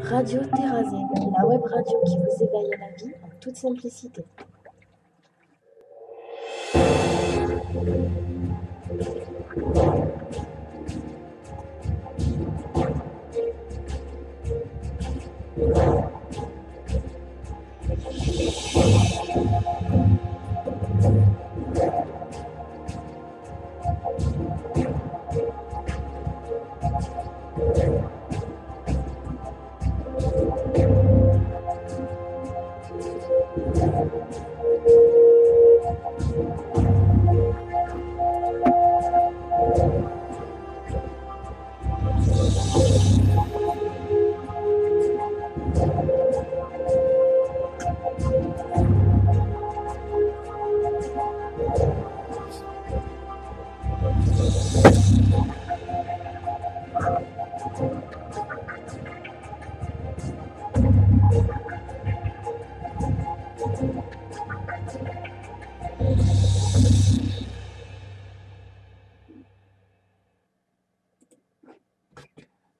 Radio Terrazène, la web radio qui vous éveille à la vie en toute simplicité.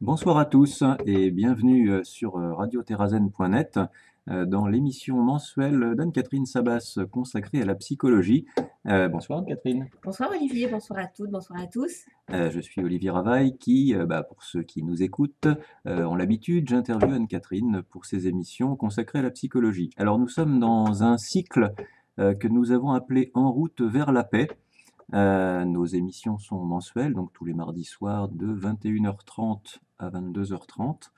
Bonsoir à tous et bienvenue sur radioterrazène.net dans l'émission mensuelle d'Anne-Catherine Sabas consacrée à la psychologie. Bonsoir Anne-Catherine. Bonsoir Olivier, bonsoir à toutes, bonsoir à tous. Je suis Olivier Ravaille qui, pour ceux qui nous écoutent, ont l'habitude, j'interviewe Anne-Catherine pour ses émissions consacrées à la psychologie. Alors nous sommes dans un cycle que nous avons appelé En route vers la paix. Nos émissions sont mensuelles, donc tous les mardis soirs de 21h30 à 22h30.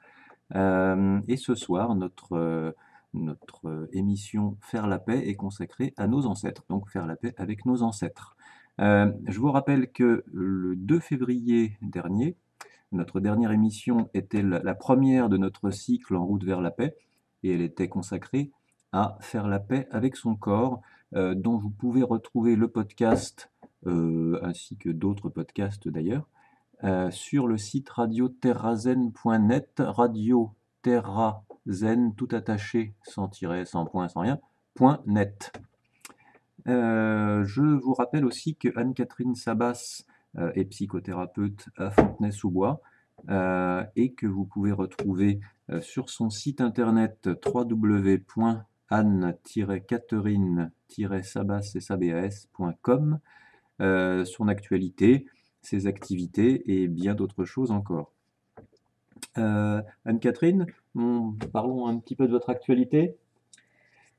Et ce soir, notre émission Faire la paix est consacrée à nos ancêtres, donc faire la paix avec nos ancêtres. Je vous rappelle que le 2 février dernier, notre dernière émission était la première de notre cycle En route vers la paix, et elle était consacrée à faire la paix avec son corps, dont vous pouvez retrouver le podcast ainsi que d'autres podcasts d'ailleurs, sur le site radioterrazène.net, radioterrazène, tout attaché, sans tiret, sans point, sans rien, .net. Je vous rappelle aussi que Anne-Catherine Sabas est psychothérapeute à Fontenay-sous-Bois et que vous pouvez retrouver sur son site internet www.anne-catherine-sabas.com son actualité, ses activités et bien d'autres choses encore. Anne-Catherine, parlons un petit peu de votre actualité.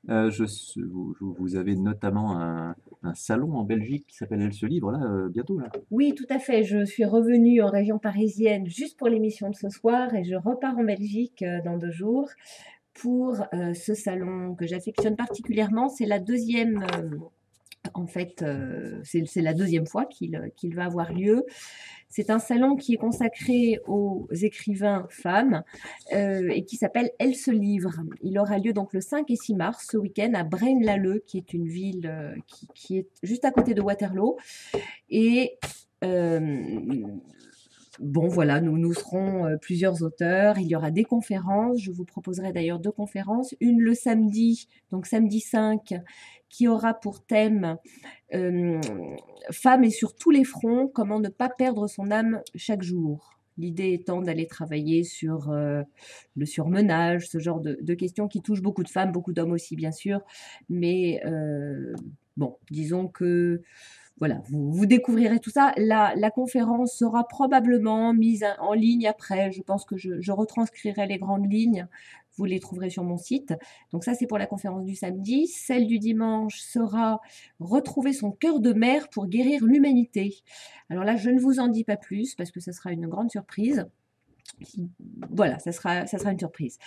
Vous avez notamment un salon en Belgique qui s'appelle Elle se livre, là, bientôt. Là. Oui, tout à fait. Je suis revenue en région parisienne juste pour l'émission de ce soir et je repars en Belgique dans 2 jours pour ce salon que j'affectionne particulièrement. C'est la deuxième... c'est la deuxième fois qu'il va avoir lieu. C'est un salon qui est consacré aux écrivains femmes et qui s'appelle Elle se livre. Il aura lieu donc le 5 et 6 mars, ce week-end, à Braine-l'Alleud, qui est une ville qui est juste à côté de Waterloo. Et bon, voilà, nous serons plusieurs auteurs. Il y aura des conférences. Je vous proposerai d'ailleurs 2 conférences. Une le samedi, donc samedi 5, qui aura pour thème Femmes et sur tous les fronts, comment ne pas perdre son âme chaque jour. L'idée étant d'aller travailler sur le surmenage, ce genre de questions qui touchent beaucoup de femmes, beaucoup d'hommes aussi bien sûr. Mais bon, disons que... Voilà, vous découvrirez tout ça. La conférence sera probablement mise en ligne après. Je pense que je retranscrirai les grandes lignes. Vous les trouverez sur mon site. Donc ça, c'est pour la conférence du samedi. Celle du dimanche sera retrouver son cœur de mère pour guérir l'humanité. Alors là, je ne vous en dis pas plus parce que ça sera une grande surprise. Voilà, ça sera une surprise.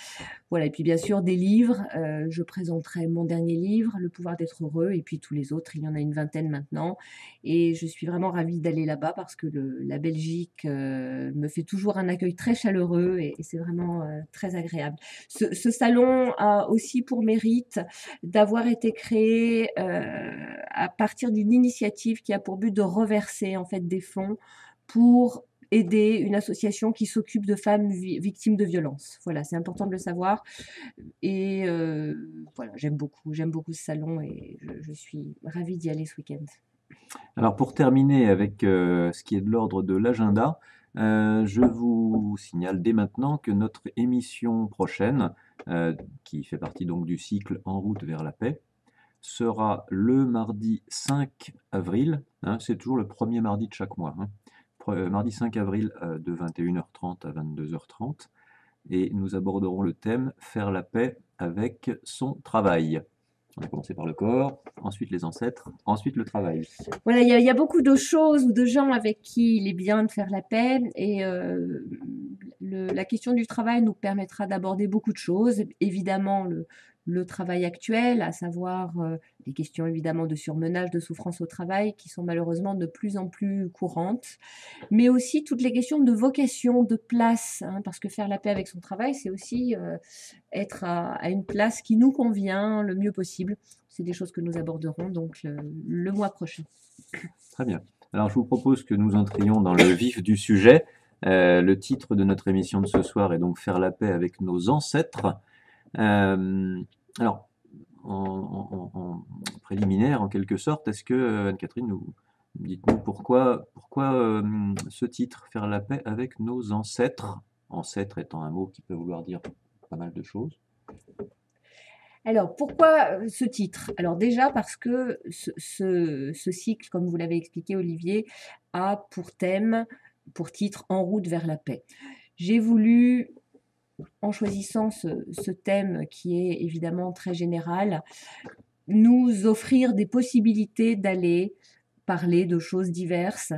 Voilà, et puis bien sûr des livres, je présenterai mon dernier livre, Le pouvoir d'être heureux, et puis tous les autres, il y en a une vingtaine maintenant, et je suis vraiment ravie d'aller là-bas parce que la Belgique me fait toujours un accueil très chaleureux et c'est vraiment très agréable. Ce salon a aussi pour mérite d'avoir été créé à partir d'une initiative qui a pour but de reverser en fait des fonds pour aider une association qui s'occupe de femmes victimes de violences. Voilà, c'est important de le savoir. Et voilà, j'aime beaucoup ce salon et je suis ravie d'y aller ce week-end. Alors pour terminer avec ce qui est de l'ordre de l'agenda, Je vous signale dès maintenant que notre émission prochaine, qui fait partie donc du cycle En route vers la paix, sera le mardi 5 avril, hein, c'est toujours le premier mardi de chaque mois, hein, mardi 5 avril de 21h30 à 22h30, et nous aborderons le thème Faire la paix avec son travail. On va commencer par le corps, ensuite les ancêtres, ensuite le travail. Voilà, il y a beaucoup de choses ou de gens avec qui il est bien de faire la paix et la question du travail nous permettra d'aborder beaucoup de choses. Évidemment, le travail actuel, à savoir les questions évidemment de surmenage, de souffrance au travail qui sont malheureusement de plus en plus courantes, mais aussi toutes les questions de vocation, de place, hein, parce que faire la paix avec son travail, c'est aussi être à une place qui nous convient le mieux possible. C'est des choses que nous aborderons donc le mois prochain. Très bien. Alors, je vous propose que nous entrions dans le vif du sujet. Le titre de notre émission de ce soir est donc Faire la paix avec nos ancêtres. Alors, en préliminaire, en quelque sorte, est-ce que, Anne-Catherine, dites-nous pourquoi ce titre, Faire la paix avec nos ancêtres, ancêtres étant un mot qui peut vouloir dire pas mal de choses. Alors, pourquoi ce titre? Alors déjà parce que ce cycle, comme vous l'avez expliqué Olivier, a pour thème, pour titre, En route vers la paix. J'ai voulu, en choisissant ce thème qui est évidemment très général, nous offrir des possibilités d'aller parler de choses diverses,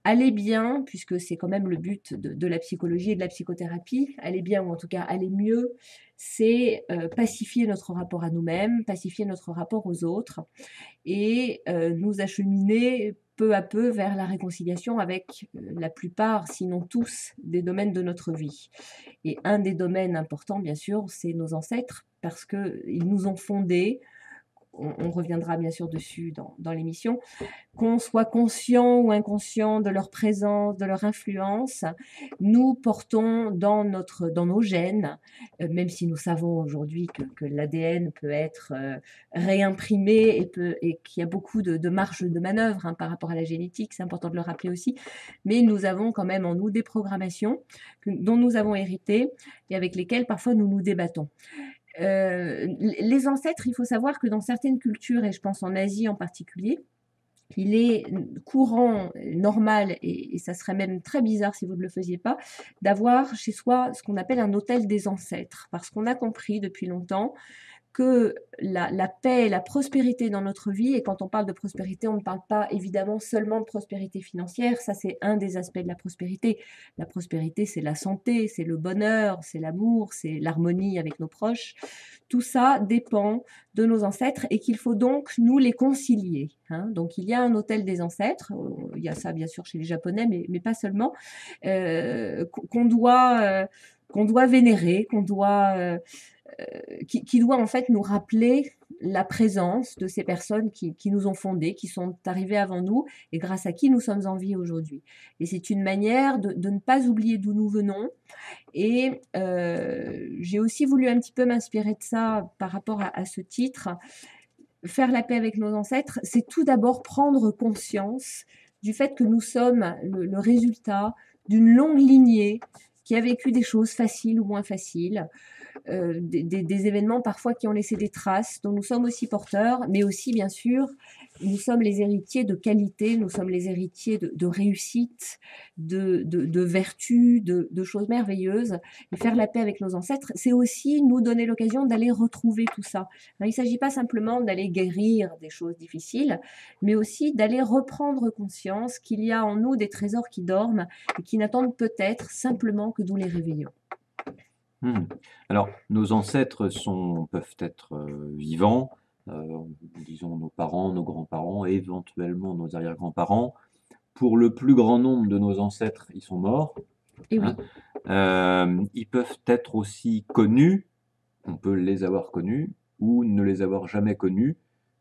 aller bien, puisque c'est quand même le but de la psychologie et de la psychothérapie, aller bien ou en tout cas aller mieux, c'est pacifier notre rapport à nous-mêmes, pacifier notre rapport aux autres et nous acheminer peu à peu vers la réconciliation avec la plupart, sinon tous, des domaines de notre vie. Et un des domaines importants, bien sûr, c'est nos ancêtres, parce qu'ils nous ont fondés. On reviendra bien sûr dessus dans l'émission, qu'on soit conscient ou inconscient de leur présence, de leur influence, nous portons dans nos gènes, même si nous savons aujourd'hui que l'ADN peut être réimprimé et qu'il y a beaucoup de marge de manœuvre hein, par rapport à la génétique, c'est important de le rappeler aussi, mais nous avons quand même en nous des programmations dont nous avons hérité et avec lesquelles parfois nous nous débattons. Les ancêtres, il faut savoir que dans certaines cultures, et je pense en Asie en particulier, il est courant, normal, et ça serait même très bizarre si vous ne le faisiez pas, d'avoir chez soi ce qu'on appelle un autel des ancêtres, parce qu'on a compris depuis longtemps que la paix et la prospérité dans notre vie, et quand on parle de prospérité, on ne parle pas évidemment seulement de prospérité financière, ça c'est un des aspects de la prospérité. La prospérité, c'est la santé, c'est le bonheur, c'est l'amour, c'est l'harmonie avec nos proches. Tout ça dépend de nos ancêtres et qu'il faut donc nous les concilier. Hein. Donc il y a un autel des ancêtres, il y a ça bien sûr chez les Japonais, mais pas seulement, qu'on doit vénérer, qui doit en fait nous rappeler la présence de ces personnes qui nous ont fondés, qui sont arrivées avant nous et grâce à qui nous sommes en vie aujourd'hui. Et c'est une manière de ne pas oublier d'où nous venons. Et j'ai aussi voulu un petit peu m'inspirer de ça par rapport à ce titre. Faire la paix avec nos ancêtres, c'est tout d'abord prendre conscience du fait que nous sommes le résultat d'une longue lignée qui a vécu des choses faciles ou moins faciles, des événements parfois qui ont laissé des traces, dont nous sommes aussi porteurs, mais aussi, bien sûr, nous sommes les héritiers de qualité, nous sommes les héritiers de réussite, de vertu, de choses merveilleuses. Et faire la paix avec nos ancêtres, c'est aussi nous donner l'occasion d'aller retrouver tout ça. Alors, il ne s'agit pas simplement d'aller guérir des choses difficiles, mais aussi d'aller reprendre conscience qu'il y a en nous des trésors qui dorment et qui n'attendent peut-être simplement que nous les réveillions. Alors, nos ancêtres peuvent être vivants, disons nos parents, nos grands-parents, et éventuellement nos arrière-grands-parents. Pour le plus grand nombre de nos ancêtres, ils sont morts. Et oui. Ils peuvent être aussi connus, on peut les avoir connus, ou ne les avoir jamais connus.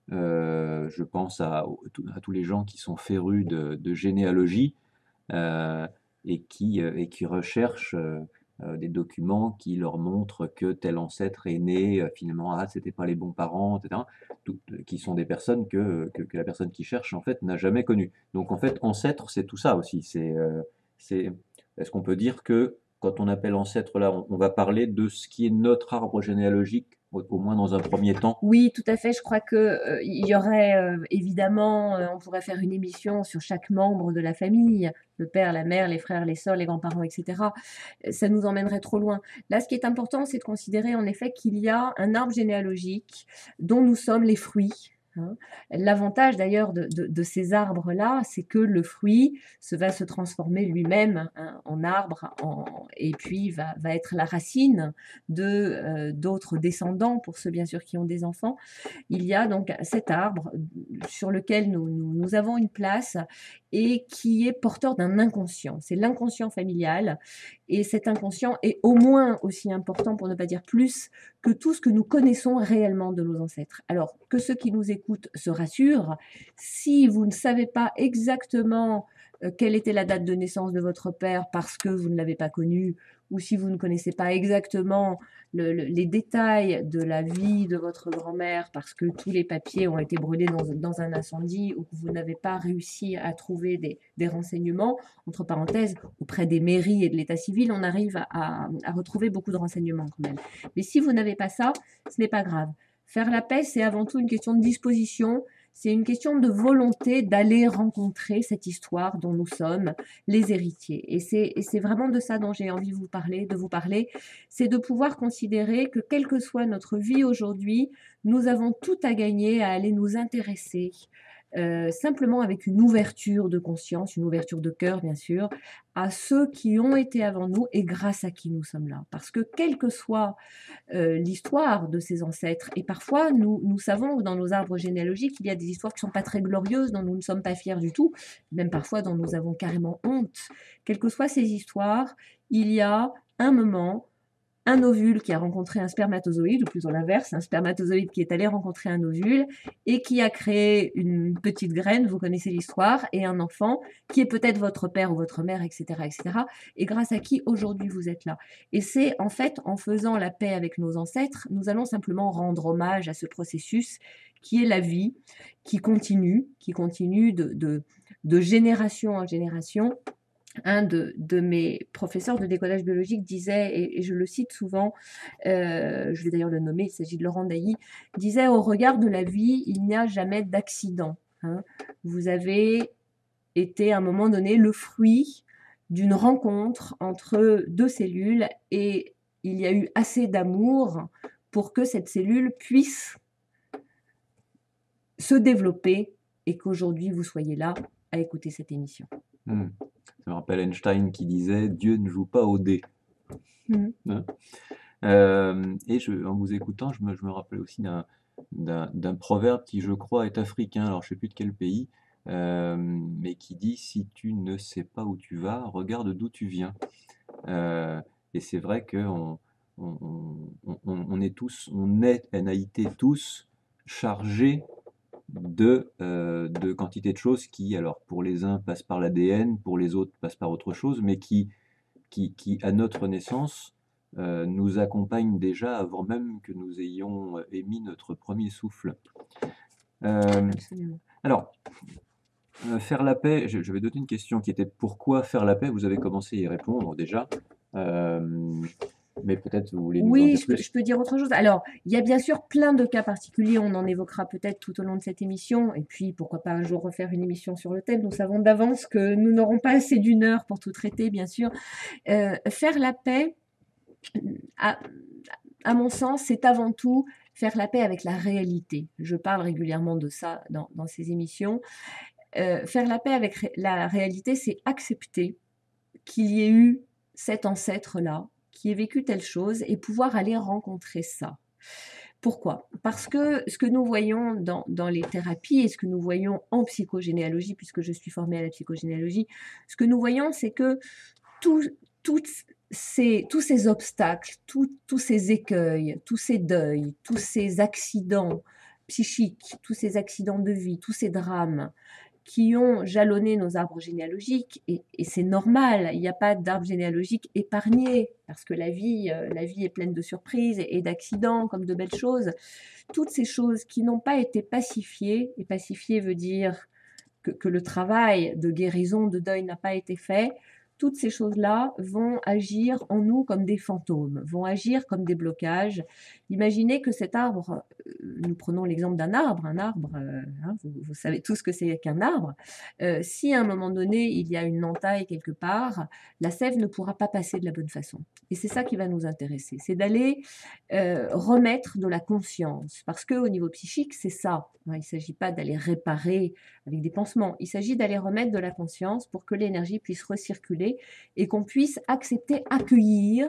Je pense à tous les gens qui sont férus de généalogie et qui recherchent des documents qui leur montrent que tel ancêtre est né, finalement, c'était pas les bons parents, etc. Qui sont des personnes que la personne qui cherche, en fait, n'a jamais connues. Donc, en fait, ancêtre, c'est tout ça aussi. Est-ce qu'on peut dire que quand on appelle ancêtre là, on va parler de ce qui est notre arbre généalogique, au moins dans un premier temps? Oui, tout à fait. Je crois que il y aurait évidemment, on pourrait faire une émission sur chaque membre de la famille, le père, la mère, les frères, les sœurs, les grands-parents, etc. Ça nous emmènerait trop loin. Là, ce qui est important, c'est de considérer en effet qu'il y a un arbre généalogique dont nous sommes les fruits, hein. L'avantage d'ailleurs de ces arbres-là, c'est que le fruit va se transformer lui-même, hein, en arbre, et puis va être la racine d'autres descendants, pour ceux bien sûr qui ont des enfants. Il y a donc cet arbre sur lequel nous avons une place et qui est porteur d'un inconscient. C'est l'inconscient familial, et cet inconscient est au moins aussi important, pour ne pas dire plus, que tout ce que nous connaissons réellement de nos ancêtres. Alors, que ceux qui nous écoutent se rassurent, si vous ne savez pas exactement quelle était la date de naissance de votre père parce que vous ne l'avez pas connu, ou si vous ne connaissez pas exactement les détails de la vie de votre grand-mère parce que tous les papiers ont été brûlés dans un incendie, ou que vous n'avez pas réussi à trouver des renseignements, entre parenthèses, auprès des mairies et de l'état civil, on arrive à retrouver beaucoup de renseignements quand même. Mais si vous n'avez pas ça, ce n'est pas grave. Faire la paix, c'est avant tout une question de disposition, c'est une question de volonté d'aller rencontrer cette histoire dont nous sommes les héritiers. Et c'est vraiment de ça dont j'ai envie de vous parler, c'est de pouvoir considérer que quelle que soit notre vie aujourd'hui, nous avons tout à gagner à aller nous intéresser, simplement avec une ouverture de conscience, une ouverture de cœur bien sûr, à ceux qui ont été avant nous et grâce à qui nous sommes là. Parce que quelle que soit l'histoire de ces ancêtres, et parfois nous savons que dans nos arbres généalogiques, il y a des histoires qui ne sont pas très glorieuses, dont nous ne sommes pas fiers du tout, même parfois dont nous avons carrément honte. Quelles que soient ces histoires, il y a un moment, un ovule qui a rencontré un spermatozoïde, ou plutôt l'inverse, un spermatozoïde qui est allé rencontrer un ovule et qui a créé une petite graine, vous connaissez l'histoire, et un enfant qui est peut-être votre père ou votre mère, etc., etc., et grâce à qui aujourd'hui vous êtes là. Et c'est en fait en faisant la paix avec nos ancêtres, nous allons simplement rendre hommage à ce processus qui est la vie, qui continue de génération en génération. Un de mes professeurs de décodage biologique disait, et je le cite souvent, je vais d'ailleurs le nommer, il s'agit de Laurent Dailly, disait: au regard de la vie, il n'y a jamais d'accident, hein. Vous avez été à un moment donné le fruit d'une rencontre entre deux cellules, et il y a eu assez d'amour pour que cette cellule puisse se développer et qu'aujourd'hui vous soyez là à écouter cette émission. Ça me rappelle Einstein qui disait « Dieu ne joue pas au dé ». Hein. Et en vous écoutant, je me rappelais aussi d'un proverbe qui, je crois, est africain, alors je ne sais plus de quel pays, mais qui dit « Si tu ne sais pas où tu vas, regarde d'où tu viens ». Et c'est vrai qu'on est tous, on est NAIT tous chargés de quantité de choses qui, alors pour les uns, passent par l'ADN, pour les autres, passent par autre chose, mais qui à notre naissance, nous accompagnent déjà avant même que nous ayons émis notre premier souffle. Alors, faire la paix, je vais donner une question qui était « Pourquoi faire la paix ?» Vous avez commencé à y répondre déjà. Mais peut-être vous voulez nous en dire plus. Oui, je peux dire autre chose. Alors, il y a bien sûr plein de cas particuliers, on en évoquera peut-être tout au long de cette émission, et puis pourquoi pas un jour refaire une émission sur le thème. Nous savons d'avance que nous n'aurons pas assez d'une heure pour tout traiter, bien sûr. Faire la paix, à mon sens, c'est avant tout faire la paix avec la réalité. Je parle régulièrement de ça dans ces émissions. Faire la paix avec la réalité, c'est accepter qu'il y ait eu cet ancêtre-là, qui ait vécu telle chose, et pouvoir aller rencontrer ça. Pourquoi? Parce que ce que nous voyons dans les thérapies et ce que nous voyons en psychogénéalogie, puisque je suis formée à la psychogénéalogie, ce que nous voyons, c'est que tous ces obstacles, tous ces écueils, tous ces deuils, tous ces accidents psychiques, tous ces accidents de vie, tous ces drames qui ont jalonné nos arbres généalogiques, et c'est normal, il n'y a pas d'arbre généalogique épargné, parce que la vie est pleine de surprises et d'accidents, comme de belles choses. Toutes ces choses qui n'ont pas été pacifiées, et pacifier veut dire que le travail de guérison, de deuil n'a pas été fait, toutes ces choses-là vont agir en nous comme des fantômes, vont agir comme des blocages. Imaginez que cet arbre, nous prenons l'exemple d'un arbre, hein, vous savez tous ce que c'est qu'un arbre. Si à un moment donné, il y a une entaille quelque part, la sève ne pourra pas passer de la bonne façon. Et c'est ça qui va nous intéresser, c'est d'aller remettre de la conscience. Parce qu'au niveau psychique, c'est ça. Il ne s'agit pas d'aller réparer avec des pansements. Il s'agit d'aller remettre de la conscience pour que l'énergie puisse recirculer et qu'on puisse accepter, accueillir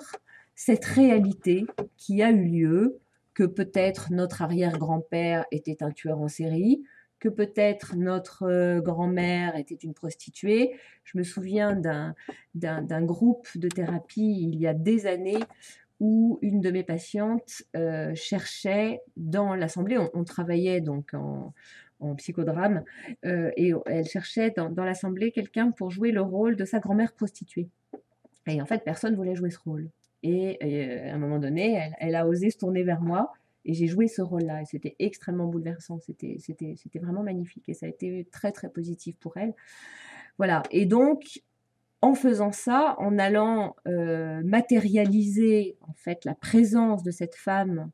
cette réalité qui a eu lieu, que peut-être notre arrière-grand-père était un tueur en série, que peut-être notre grand-mère était une prostituée. Je me souviens d'un groupe de thérapie il y a des années où une de mes patientes cherchait dans l'assemblée, on travaillait donc en psychodrame, et elle cherchait dans l'assemblée quelqu'un pour jouer le rôle de sa grand-mère prostituée. Et en fait, personne ne voulait jouer ce rôle. Et à un moment donné, elle a osé se tourner vers moi et j'ai joué ce rôle-là. Et c'était extrêmement bouleversant. C'était vraiment magnifique. Et ça a été très, très positif pour elle. Voilà. Et donc, en faisant ça, en allant matérialiser en fait la présence de cette femme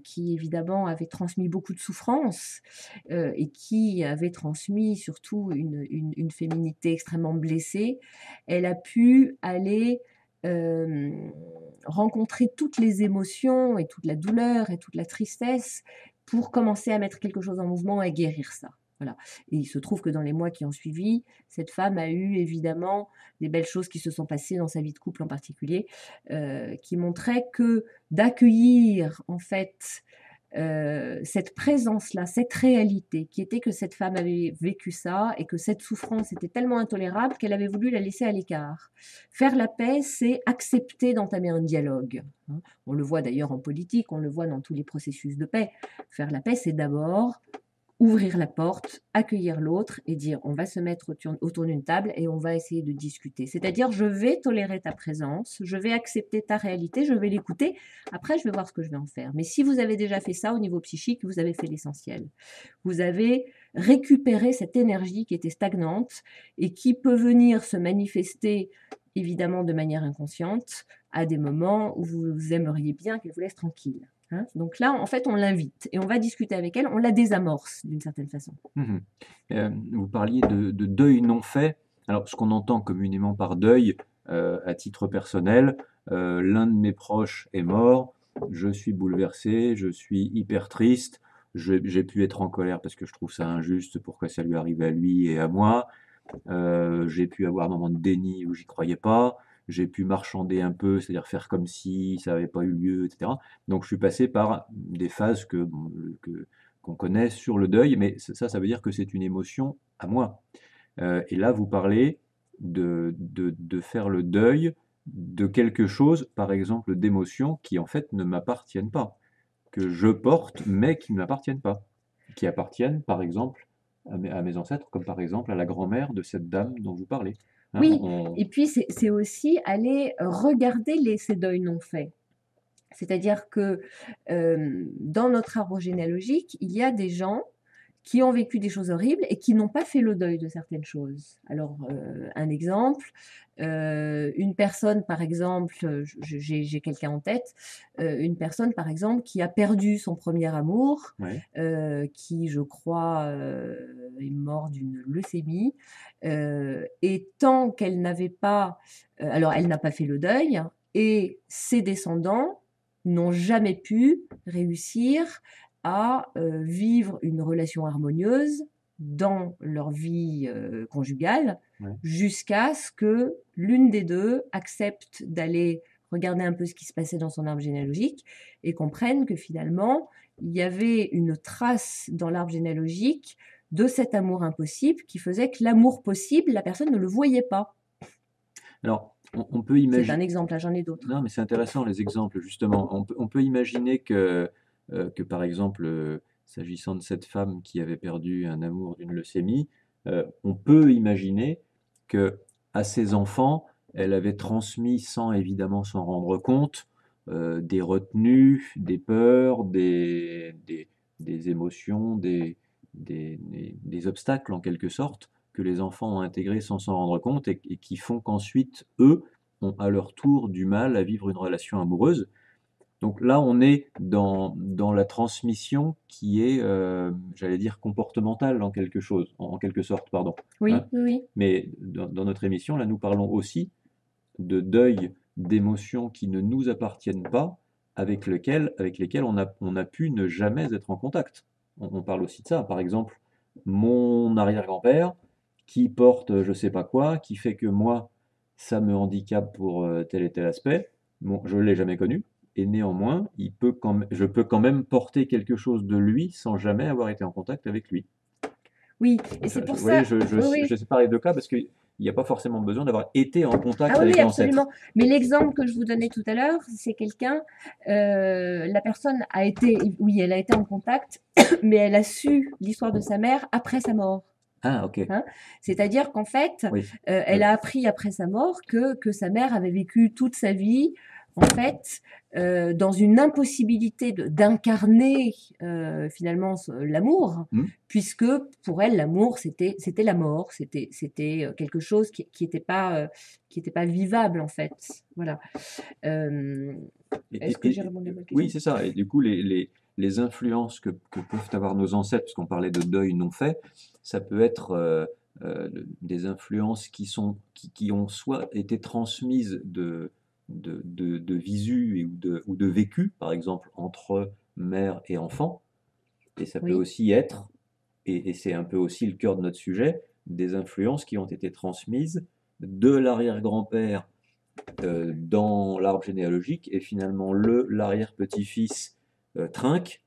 qui évidemment avait transmis beaucoup de souffrance et qui avait transmis surtout une féminité extrêmement blessée, elle a pu aller rencontrer toutes les émotions et toute la douleur et toute la tristesse pour commencer à mettre quelque chose en mouvement et guérir ça. Voilà. Et il se trouve que dans les mois qui ont suivi, cette femme a eu évidemment des belles choses qui se sont passées dans sa vie de couple en particulier, qui montraient que d'accueillir en fait cette présence-là, cette réalité, qui était que cette femme avait vécu ça et que cette souffrance était tellement intolérable qu'elle avait voulu la laisser à l'écart. Faire la paix, c'est accepter d'entamer un dialogue. Hein. On le voit d'ailleurs en politique, on le voit dans tous les processus de paix. Faire la paix, c'est d'abord ouvrir la porte, accueillir l'autre et dire on va se mettre autour d'une table et on va essayer de discuter. C'est-à-dire je vais tolérer ta présence, je vais accepter ta réalité, je vais l'écouter, après je vais voir ce que je vais en faire. Mais si vous avez déjà fait ça au niveau psychique, vous avez fait l'essentiel. Vous avez récupéré cette énergie qui était stagnante et qui peut venir se manifester évidemment de manière inconsciente à des moments où vous aimeriez bien qu'elle vous laisse tranquille. Hein. Donc là, en fait, on l'invite et on va discuter avec elle, on la désamorce d'une certaine façon. Vous parliez de deuil non fait. Alors, ce qu'on entend communément par deuil, à titre personnel, l'un de mes proches est mort, je suis bouleversé, je suis hyper triste, j'ai pu être en colère parce que je trouve ça injuste, pourquoi ça lui arrive à lui et à moi. J'ai pu avoir un moment de déni où j'y croyais pas. J'ai pu marchander un peu, c'est-à-dire faire comme si ça n'avait pas eu lieu, etc. Donc je suis passé par des phases qu'on connaît sur le deuil, mais ça veut dire que c'est une émotion à moi. Et là, vous parlez de faire le deuil de quelque chose, par exemple d'émotions qui en fait ne m'appartiennent pas, que je porte mais qui ne m'appartiennent pas, qui appartiennent par exemple à mes ancêtres, comme par exemple à la grand-mère de cette dame dont vous parlez. Hein, Oui, et puis c'est aussi aller regarder ces deuils non faits. C'est-à-dire que dans notre arbre généalogique, il y a des gens qui ont vécu des choses horribles et qui n'ont pas fait le deuil de certaines choses. Alors, un exemple, une personne, par exemple, j'ai quelqu'un en tête, une personne, par exemple, qui a perdu son premier amour, ouais. qui, je crois, est mort d'une leucémie, et tant qu'elle n'avait pas... alors, elle n'a pas fait le deuil, et ses descendants n'ont jamais pu réussir à vivre une relation harmonieuse dans leur vie conjugale Ouais. jusqu'à ce que l'une des deux accepte d'aller regarder un peu ce qui se passait dans son arbre généalogique et comprenne que finalement, il y avait une trace dans l'arbre généalogique de cet amour impossible qui faisait que l'amour possible, la personne ne le voyait pas. Alors, on peut C'est imaginer... un exemple, j'en ai d'autres. Non, mais c'est intéressant les exemples, justement. On peut imaginer que par exemple, s'agissant de cette femme qui avait perdu un amour d'une leucémie, on peut imaginer que à ses enfants, elle avait transmis, sans évidemment s'en rendre compte, des retenues, des peurs, des émotions, des obstacles en quelque sorte, que les enfants ont intégrées sans s'en rendre compte et qui font qu'ensuite, eux, ont à leur tour du mal à vivre une relation amoureuse. Donc là, on est dans la transmission qui est, j'allais dire, comportementale en quelque sorte, pardon. Oui, Hein. oui, oui. Mais dans notre émission, là, nous parlons aussi de deuil d'émotions qui ne nous appartiennent pas, avec lesquelles on a pu ne jamais être en contact. On parle aussi de ça. Par exemple, mon arrière-grand-père qui porte je sais pas quoi, qui fait que moi, ça me handicape pour tel et tel aspect. Bon, je ne l'ai jamais connu. Et néanmoins, je peux quand même porter quelque chose de lui sans jamais avoir été en contact avec lui. Oui, et c'est Vous pour voyez, ça. Oui, oui. je sépare les deux cas parce qu'il n'y a pas forcément besoin d'avoir été en contact Ah oui, avec oui, l'ancêtre. absolument. Mais l'exemple que je vous donnais tout à l'heure, c'est quelqu'un, la personne a été, oui, elle a été en contact, mais elle a su l'histoire de sa mère après sa mort. Ah, ok. Hein. C'est-à-dire qu'en fait, Oui. elle a appris après sa mort que sa mère avait vécu toute sa vie, en fait, dans une impossibilité d'incarner finalement l'amour, puisque pour elle, l'amour, c'était la mort, c'était quelque chose qui n'était pas vivable, en fait. Voilà. Est-ce que j'ai répondu à votre question? Oui, c'est ça. Et du coup, les influences que peuvent avoir nos ancêtres, puisqu'on parlait de deuil non fait, ça peut être des influences qui ont soit été transmises de visu ou de vécu, par exemple, entre mère et enfant. Et ça peut Oui. aussi être, et c'est un peu aussi le cœur de notre sujet, des influences qui ont été transmises de l'arrière-grand-père dans l'arbre généalogique, et finalement l'arrière-petit-fils trinque,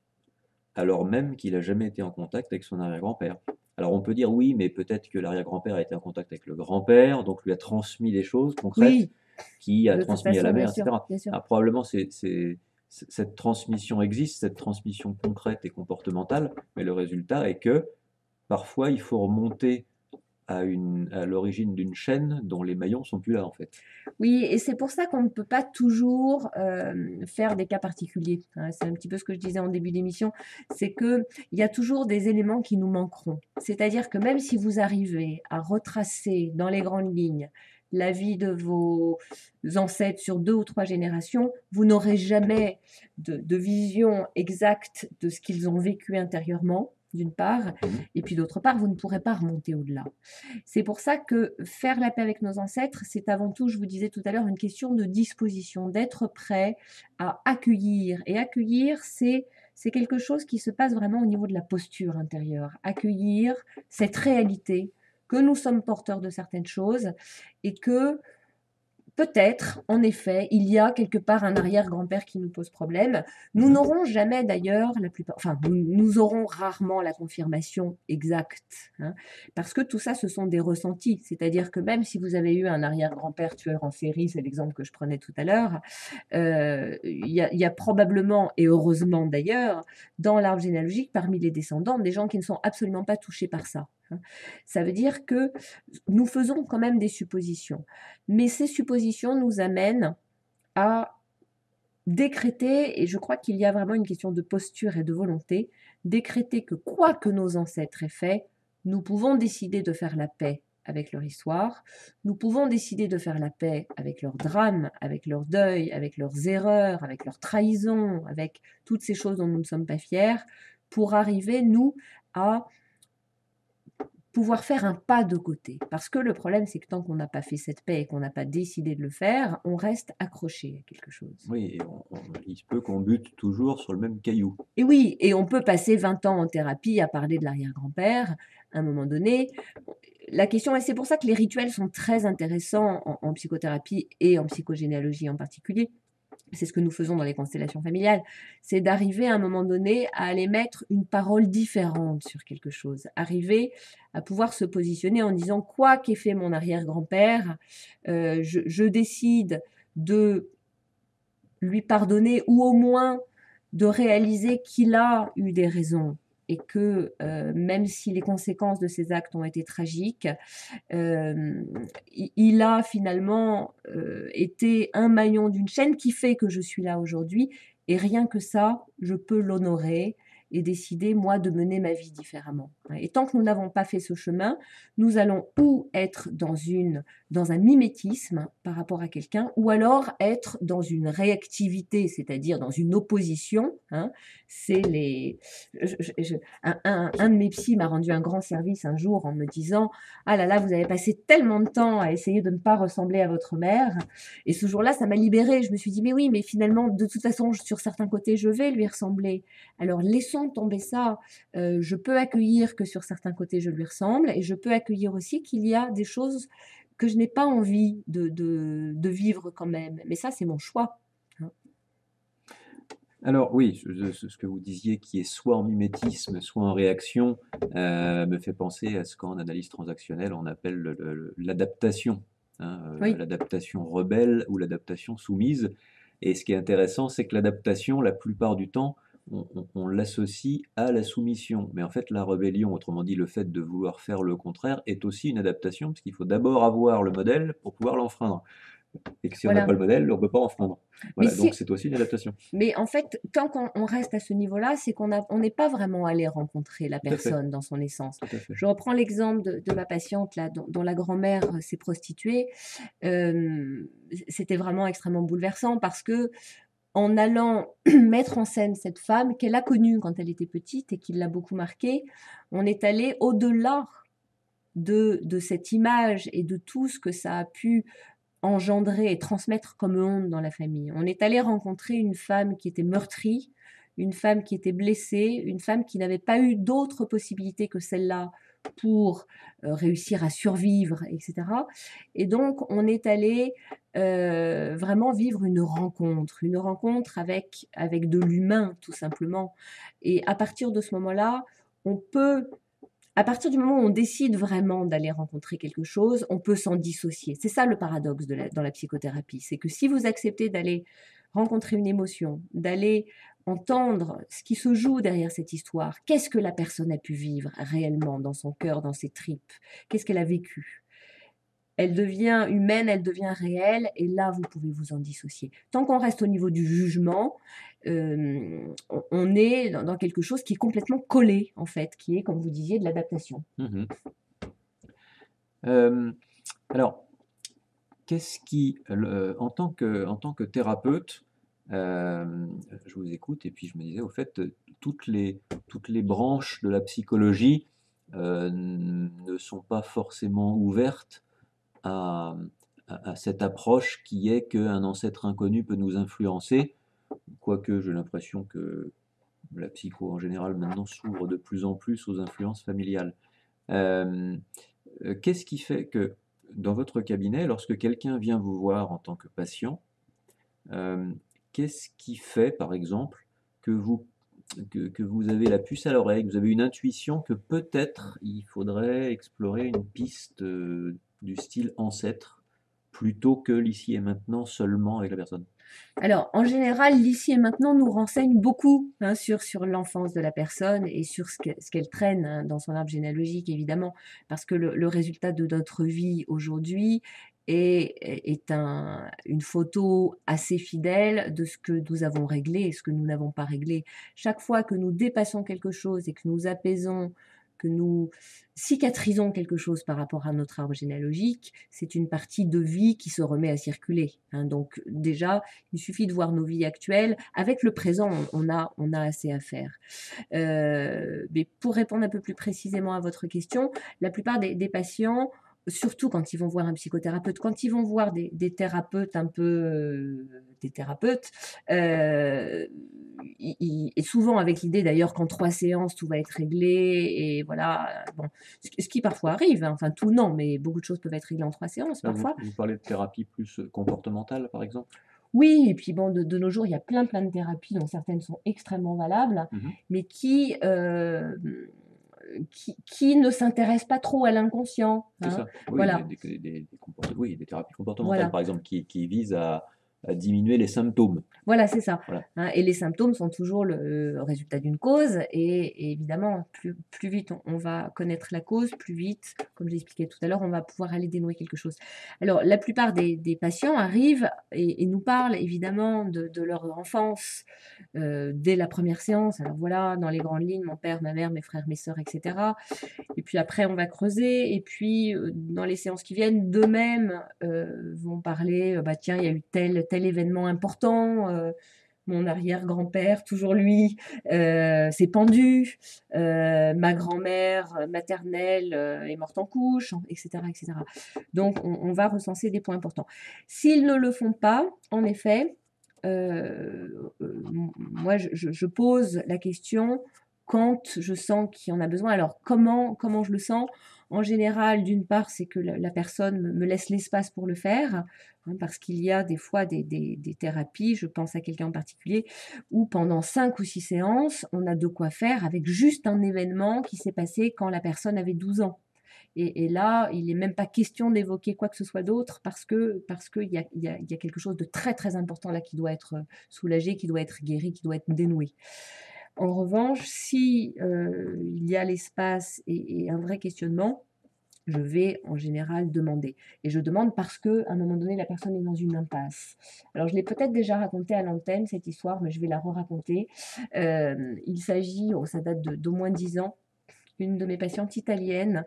alors même qu'il n'a jamais été en contact avec son arrière-grand-père. Alors on peut dire oui, mais peut-être que l'arrière-grand-père a été en contact avec le grand-père, donc lui a transmis des choses concrètes, Oui, qui a de toute transmis à façon, la bien mère, sûr, etc. bien sûr. Alors probablement cette transmission existe, cette transmission concrète et comportementale, mais le résultat est que parfois il faut remonter à l'origine d'une chaîne dont les maillons sont plus là en fait. Oui, et c'est pour ça qu'on ne peut pas toujours faire des cas particuliers. Hein. C'est un petit peu ce que je disais en début d'émission, c'est qu'il y a toujours des éléments qui nous manqueront. C'est-à-dire que même si vous arrivez à retracer dans les grandes lignes la vie de vos ancêtres sur 2 ou 3 générations, vous n'aurez jamais de vision exacte de ce qu'ils ont vécu intérieurement, d'une part, et puis d'autre part, vous ne pourrez pas remonter au-delà. C'est pour ça que faire la paix avec nos ancêtres, c'est avant tout, je vous disais tout à l'heure, une question de disposition, d'être prêt à accueillir. Et accueillir, c'est quelque chose qui se passe vraiment au niveau de la posture intérieure. Accueillir cette réalité que nous sommes porteurs de certaines choses et que peut-être, en effet, il y a quelque part un arrière-grand-père qui nous pose problème. Nous n'aurons jamais d'ailleurs, nous aurons rarement la confirmation exacte, hein, parce que tout ça, ce sont des ressentis. C'est-à-dire que même si vous avez eu un arrière-grand-père tueur en série, c'est l'exemple que je prenais tout à l'heure, il y a probablement, et heureusement d'ailleurs, dans l'arbre généalogique, parmi les descendants, des gens qui ne sont absolument pas touchés par ça. Ça veut dire que nous faisons quand même des suppositions. Mais ces suppositions nous amènent à décréter, et je crois qu'il y a vraiment une question de posture et de volonté, décréter que quoi que nos ancêtres aient fait, nous pouvons décider de faire la paix avec leur histoire, nous pouvons décider de faire la paix avec leurs drames, avec leur deuil, avec leurs erreurs, avec leurs trahisons, avec toutes ces choses dont nous ne sommes pas fiers, pour arriver, nous, à pouvoir faire un pas de côté. Parce que le problème, c'est que tant qu'on n'a pas fait cette paix et qu'on n'a pas décidé de le faire, on reste accroché à quelque chose. Oui, et il se peut qu'on bute toujours sur le même caillou. Et oui, et on peut passer 20 ans en thérapie à parler de l'arrière-grand-père, à un moment donné. La question, et c'est pour ça que les rituels sont très intéressants en psychothérapie et en psychogénéalogie en particulier, c'est ce que nous faisons dans les constellations familiales, c'est d'arriver à un moment donné à aller mettre une parole différente sur quelque chose, arriver à pouvoir se positionner en disant quoi qu'ait fait mon arrière-grand-père, je décide de lui pardonner ou au moins de réaliser qu'il a eu des raisons et que même si les conséquences de ses actes ont été tragiques, il a finalement été un maillon d'une chaîne qui fait que je suis là aujourd'hui. Et rien que ça, je peux l'honorer et décider, moi, de mener ma vie différemment. Et tant que nous n'avons pas fait ce chemin, nous allons ou être dans un mimétisme par rapport à quelqu'un, ou alors être dans une réactivité, c'est-à-dire dans une opposition. Hein. C'est les... un de mes psys m'a rendu un grand service un jour en me disant « Ah là là, vous avez passé tellement de temps à essayer de ne pas ressembler à votre mère. » Et ce jour-là, ça m'a libérée. Je me suis dit « Mais oui, mais finalement, de toute façon, sur certains côtés, je vais lui ressembler. Alors laissons tomber ça. Je peux accueillir que sur certains côtés, je lui ressemble et je peux accueillir aussi qu'il y a des choses que je n'ai pas envie de vivre quand même. Mais ça, c'est mon choix. Hein. Alors oui, ce que vous disiez qui est soit en mimétisme, soit en réaction, me fait penser à ce qu'en analyse transactionnelle, on appelle l'adaptation. Hein, Oui. l'adaptation rebelle ou l'adaptation soumise. Et ce qui est intéressant, c'est que l'adaptation, la plupart du temps, on l'associe à la soumission. Mais en fait, la rébellion, autrement dit le fait de vouloir faire le contraire, est aussi une adaptation, parce qu'il faut d'abord avoir le modèle pour pouvoir l'enfreindre. Et que si on n'a Voilà. pas le modèle, on ne peut pas enfreindre. Mais Voilà, donc si, c'est aussi une adaptation. mais en fait, tant qu'on reste à ce niveau-là, c'est qu'on n'est pas vraiment allé rencontrer la Tout à fait. personne dans son essence. Tout à fait. Je reprends l'exemple de ma patiente là, dont la grand-mère s'est prostituée. C'était vraiment extrêmement bouleversant parce que en allant mettre en scène cette femme qu'elle a connue quand elle était petite et qui l'a beaucoup marquée, on est allé au-delà de cette image et de tout ce que ça a pu engendrer et transmettre comme honte dans la famille. On est allé rencontrer une femme qui était meurtrie, une femme qui était blessée, une femme qui n'avait pas eu d'autre possibilité que celle-là pour réussir à survivre, etc. Et donc, on est allé vraiment vivre une rencontre avec de l'humain, tout simplement. Et à partir de ce moment-là, à partir du moment où on décide vraiment d'aller rencontrer quelque chose, on peut s'en dissocier. C'est ça le paradoxe dans la psychothérapie. C'est que si vous acceptez d'aller rencontrer une émotion, d'aller entendre ce qui se joue derrière cette histoire, qu'est-ce que la personne a pu vivre réellement dans son cœur, dans ses tripes, qu'est-ce qu'elle a vécu, elle devient humaine, elle devient réelle, et là, vous pouvez vous en dissocier. Tant qu'on reste au niveau du jugement, on est dans quelque chose qui est complètement collé, en fait, qui est, comme vous disiez, de l'adaptation. Mmh. Alors, qu'est-ce qui, en tant que thérapeute, je vous écoute et puis je me disais, au fait, toutes les branches de la psychologie ne sont pas forcément ouvertes à, cette approche qui est qu'un ancêtre inconnu peut nous influencer, quoique j'ai l'impression que la psycho en général maintenant s'ouvre de plus en plus aux influences familiales. Qu'est-ce qui fait que dans votre cabinet, lorsque quelqu'un vient vous voir en tant que patient, qu'est-ce qui fait, par exemple, que vous avez la puce à l'oreille, que vous avez une intuition que peut-être il faudrait explorer une piste du style ancêtre, plutôt que l'ici et maintenant seulement avec la personne? Alors, en général, l'ici et maintenant nous renseigne beaucoup sur l'enfance de la personne et sur ce qu'elle traîne dans son arbre généalogique, évidemment, parce que le résultat de notre vie aujourd'hui est une photo assez fidèle de ce que nous avons réglé et ce que nous n'avons pas réglé. Chaque fois que nous dépassons quelque chose et que nous apaisons, que nous cicatrisons quelque chose par rapport à notre arbre généalogique, c'est une partie de vie qui se remet à circuler. Donc déjà, il suffit de voir nos vies actuelles. Avec le présent, on a assez à faire. Mais pour répondre un peu plus précisément à votre question, la plupart des patients, surtout quand ils vont voir un psychothérapeute, quand ils vont voir des thérapeutes des thérapeutes, et souvent avec l'idée d'ailleurs qu'en 3 séances tout va être réglé et voilà, bon, ce qui parfois arrive, enfin tout non, mais beaucoup de choses peuvent être réglées en 3 séances Là, vous parfois. parlez de thérapie plus comportementale, par exemple? Oui, et puis bon, de nos jours, il y a plein de thérapies dont certaines sont extrêmement valables, Mmh. mais qui ne s'intéressent pas trop à l'inconscient. C'est ça. Oui, Voilà, oui, des thérapies comportementales, voilà. par exemple, qui visent à à diminuer les symptômes. Voilà, c'est ça. Voilà. Hein, et les symptômes sont toujours le résultat d'une cause. Et évidemment, plus vite on va connaître la cause, plus vite, comme j'ai expliqué tout à l'heure, on va pouvoir aller dénouer quelque chose. Alors, la plupart des patients arrivent et nous parlent évidemment de leur enfance dès la première séance. Alors voilà, dans les grandes lignes, mon père, ma mère, mes frères, mes sœurs, etc. Et puis après, on va creuser. Et puis, dans les séances qui viennent, d'eux-mêmes vont parler, bah tiens, il y a eu tel événement important. Mon arrière-grand-père, toujours lui, s'est pendu. Ma grand-mère maternelle est morte en couche, etc., etc. Donc, on va recenser des points importants. S'ils ne le font pas, en effet, moi, je pose la question quand je sens qu'il y en a besoin. Alors, comment je le sens? En général, d'une part, c'est que la personne me laisse l'espace pour le faire, hein, parce qu'il y a des fois des thérapies, je pense à quelqu'un en particulier, où pendant 5 ou 6 séances, on a de quoi faire avec juste un événement qui s'est passé quand la personne avait 12 ans. Et là, il n'est même pas question d'évoquer quoi que ce soit d'autre parce qu'il y a quelque chose de très très important là qui doit être soulagé, qui doit être guéri, qui doit être dénoué. En revanche, si il y a l'espace et un vrai questionnement, je vais en général demander. Et je demande parce qu'à un moment donné, la personne est dans une impasse. Alors, je l'ai peut-être déjà raconté à l'antenne, cette histoire, mais je vais la re-raconter. Il s'agit, ça date d'au moins 10 ans, une de mes patientes italiennes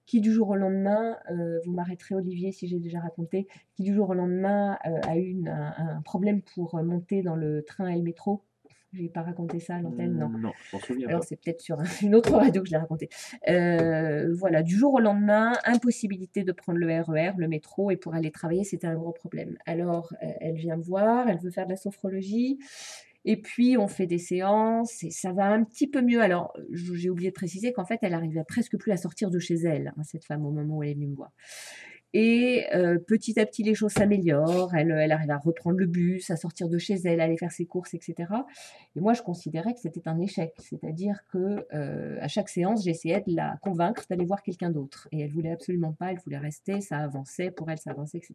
qui du jour au lendemain, vous m'arrêterez Olivier si j'ai déjà raconté, qui du jour au lendemain a eu un problème pour monter dans le train et le métro. Je n'ai pas raconté ça à l'antenne, non. Non, je m'en souviens Alors pas. c'est peut-être sur une autre radio que je l'ai raconté. Voilà, du jour au lendemain, impossibilité de prendre le RER, le métro, et pour aller travailler, c'était un gros problème. Alors elle vient me voir, elle veut faire de la sophrologie. Et puis, on fait des séances et ça va un petit peu mieux. Alors, j'ai oublié de préciser qu'en fait, elle arrivait presque plus à sortir de chez elle, hein, cette femme, au moment où elle est venue me voir. Et petit à petit, les choses s'améliorent. Elle arrive à reprendre le bus, à sortir de chez elle, à aller faire ses courses, etc. Et moi, je considérais que c'était un échec. C'est-à-dire que à chaque séance, j'essayais de la convaincre d'aller voir quelqu'un d'autre. Et elle voulait absolument pas, elle voulait rester, ça avançait, pour elle, ça avançait, etc.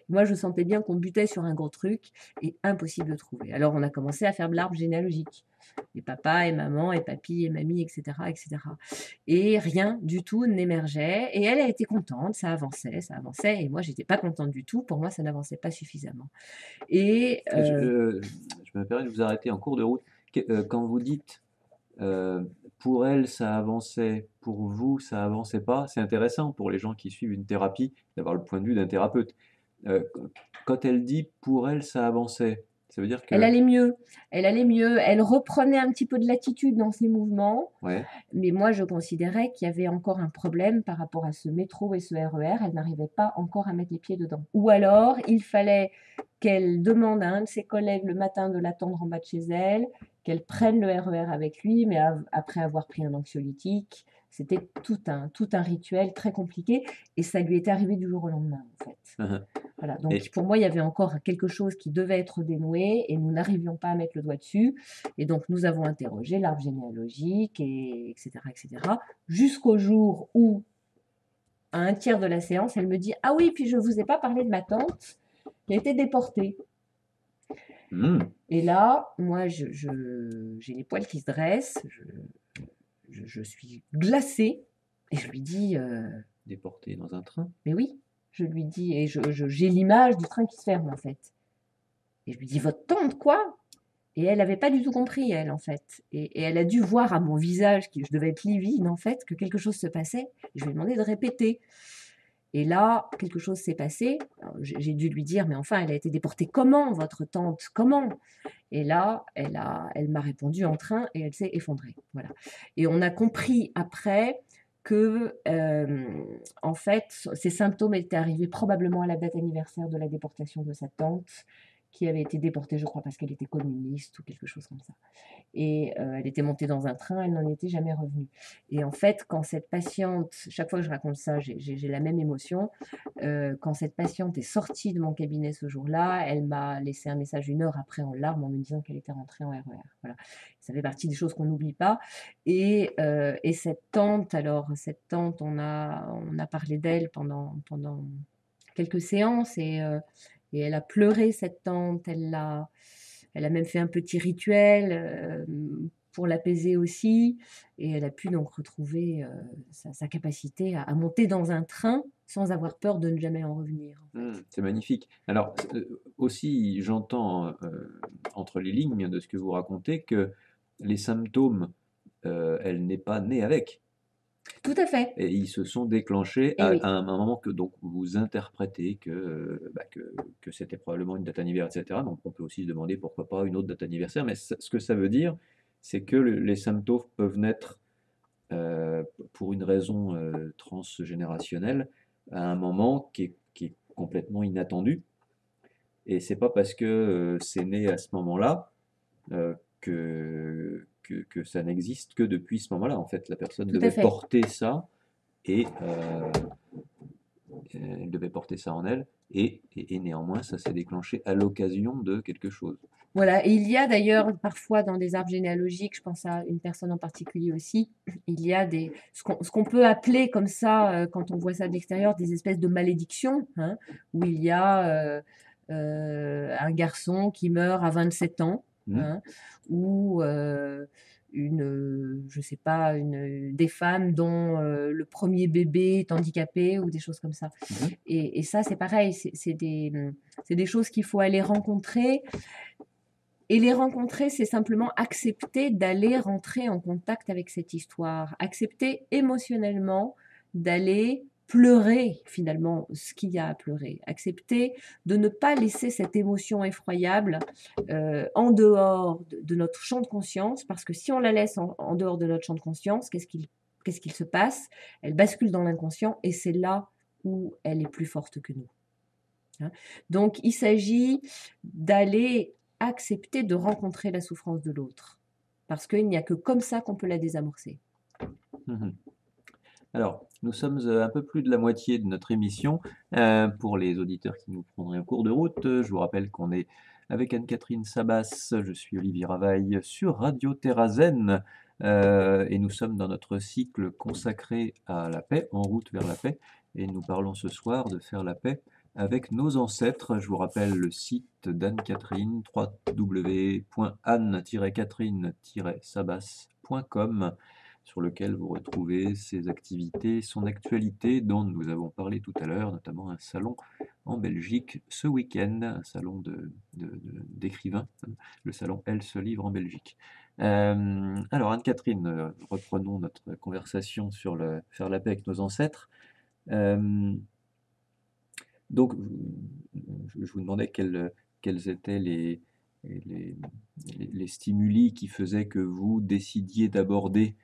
Et moi, je sentais bien qu'on butait sur un gros truc et impossible de trouver. Alors, on a commencé à faire de l'arbre généalogique. Et papa, et maman, et papy, et mamie, etc., etc. Et rien du tout n'émergeait. Et elle a été contente, ça avançait, et moi, j'étais pas contente du tout. Pour moi, ça n'avançait pas suffisamment. Et Je me permets de vous arrêter en cours de route. Quand vous dites pour elle ça avançait, pour vous ça avançait pas, c'est intéressant pour les gens qui suivent une thérapie d'avoir le point de vue d'un thérapeute. Euh, Quand elle dit pour elle ça avançait, ça veut dire elle que... allait mieux. Elle allait mieux. Elle reprenait un petit peu de latitude dans ses mouvements. Ouais. Mais moi, je considérais qu'il y avait encore un problème par rapport à ce métro et ce RER. Elle n'arrivait pas encore à mettre les pieds dedans. Ou alors, il fallait qu'elle demande à un de ses collègues le matin de l'attendre en bas de chez elle, qu'elle prenne le RER avec lui, mais après avoir pris un anxiolytique. C'était tout un rituel très compliqué et ça lui était arrivé du jour au lendemain, en fait. Voilà, donc Et pour moi, il y avait encore quelque chose qui devait être dénoué et nous n'arrivions pas à mettre le doigt dessus. Et donc, nous avons interrogé l'arbre généalogique, etc., etc., jusqu'au jour où, à un tiers de la séance, elle me dit « Ah oui, puis je ne vous ai pas parlé de ma tante qui a été déportée. » Et là, moi, j'ai les poils qui se dressent, je suis glacée et je lui dis déportée dans un train. Mais oui, je lui dis, et j'ai l'image du train qui se ferme en fait. Et je lui dis, votre tante, quoi? Et elle n'avait pas du tout compris, elle, en fait. Et elle a dû voir à mon visage, je devais être livide, en fait, que quelque chose se passait. Et je lui ai demandé de répéter. Et là, quelque chose s'est passé. J'ai dû lui dire, mais enfin, elle a été déportée comment, votre tante? Comment? Et là, elle m'a répondu en train et elle s'est effondrée. Voilà. Et on a compris après que, en fait, ces symptômes étaient arrivés probablement à la date anniversaire de la déportation de sa tante, qui avait été déportée, je crois, parce qu'elle était communiste ou quelque chose comme ça. Et elle était montée dans un train, elle n'en était jamais revenue. Et en fait, quand cette patiente, chaque fois que je raconte ça, j'ai la même émotion. Quand cette patiente est sortie de mon cabinet ce jour-là, elle m'a laissé un message 1 heure après en larmes en me disant qu'elle était rentrée en RER. Voilà. Ça fait partie des choses qu'on n'oublie pas. Et cette tante, on a parlé d'elle pendant quelques séances Et elle a pleuré, cette tante, elle a même fait un petit rituel pour l'apaiser aussi. Et elle a pu donc retrouver sa capacité à monter dans un train sans avoir peur de ne jamais en revenir. C'est magnifique. Alors, aussi, j'entends entre les lignes de ce que vous racontez que les symptômes, elle n'est pas née avec. Tout à fait. Et ils se sont déclenchés Eh oui. à un moment que donc vous interprétez que c'était probablement une date anniversaire, etc. Donc on peut aussi se demander pourquoi pas une autre date anniversaire. Mais ce que ça veut dire, c'est que les symptômes peuvent naître pour une raison transgénérationnelle à un moment qui est complètement inattendu. Et c'est pas parce que c'est né à ce moment-là que ça n'existe que depuis ce moment-là. En fait, la personne Tout à devait fait. porter ça et elle devait porter ça en elle. Et néanmoins, ça s'est déclenché à l'occasion de quelque chose. Voilà, et il y a d'ailleurs parfois dans des arbres généalogiques, je pense à une personne en particulier aussi, il y a ce qu'on peut appeler comme ça, quand on voit ça de l'extérieur, des espèces de malédictions, hein, où il y a un garçon qui meurt à 27 ans, hein, ou je sais pas, des femmes dont le premier bébé est handicapé ou des choses comme ça. Et ça, c'est pareil, c'est des choses qu'il faut aller rencontrer. Et les rencontrer, c'est simplement accepter d'aller rentrer en contact avec cette histoire, accepter émotionnellement d'aller pleurer finalement ce qu'il y a à pleurer, accepter de ne pas laisser cette émotion effroyable en dehors de notre champ de conscience, parce que si on la laisse en dehors de notre champ de conscience, qu'est-ce qu'il se passe? Elle bascule dans l'inconscient et c'est là où elle est plus forte que nous. Hein. Donc il s'agit d'aller accepter de rencontrer la souffrance de l'autre. Parce qu'il n'y a que comme ça qu'on peut la désamorcer. Alors, nous sommes un peu plus de la moitié de notre émission. Pour les auditeurs qui nous prendraient en cours de route, je vous rappelle qu'on est avec Anne-Catherine Sabas, je suis Olivier Ravaille sur Radio Terrazen, et nous sommes dans notre cycle consacré à la paix, en route vers la paix, et nous parlons ce soir de faire la paix avec nos ancêtres. Je vous rappelle le site d'Anne-Catherine, www.anne-catherine-sabas.com, sur lequel vous retrouvez ses activités, son actualité dont nous avons parlé tout à l'heure, notamment un salon en Belgique ce week-end, un salon d'écrivains, le salon Elle se livre en Belgique. Alors Anne-Catherine, reprenons notre conversation sur faire la paix avec nos ancêtres. Donc, je vous demandais quels étaient les stimuli qui faisaient que vous décidiez d'aborder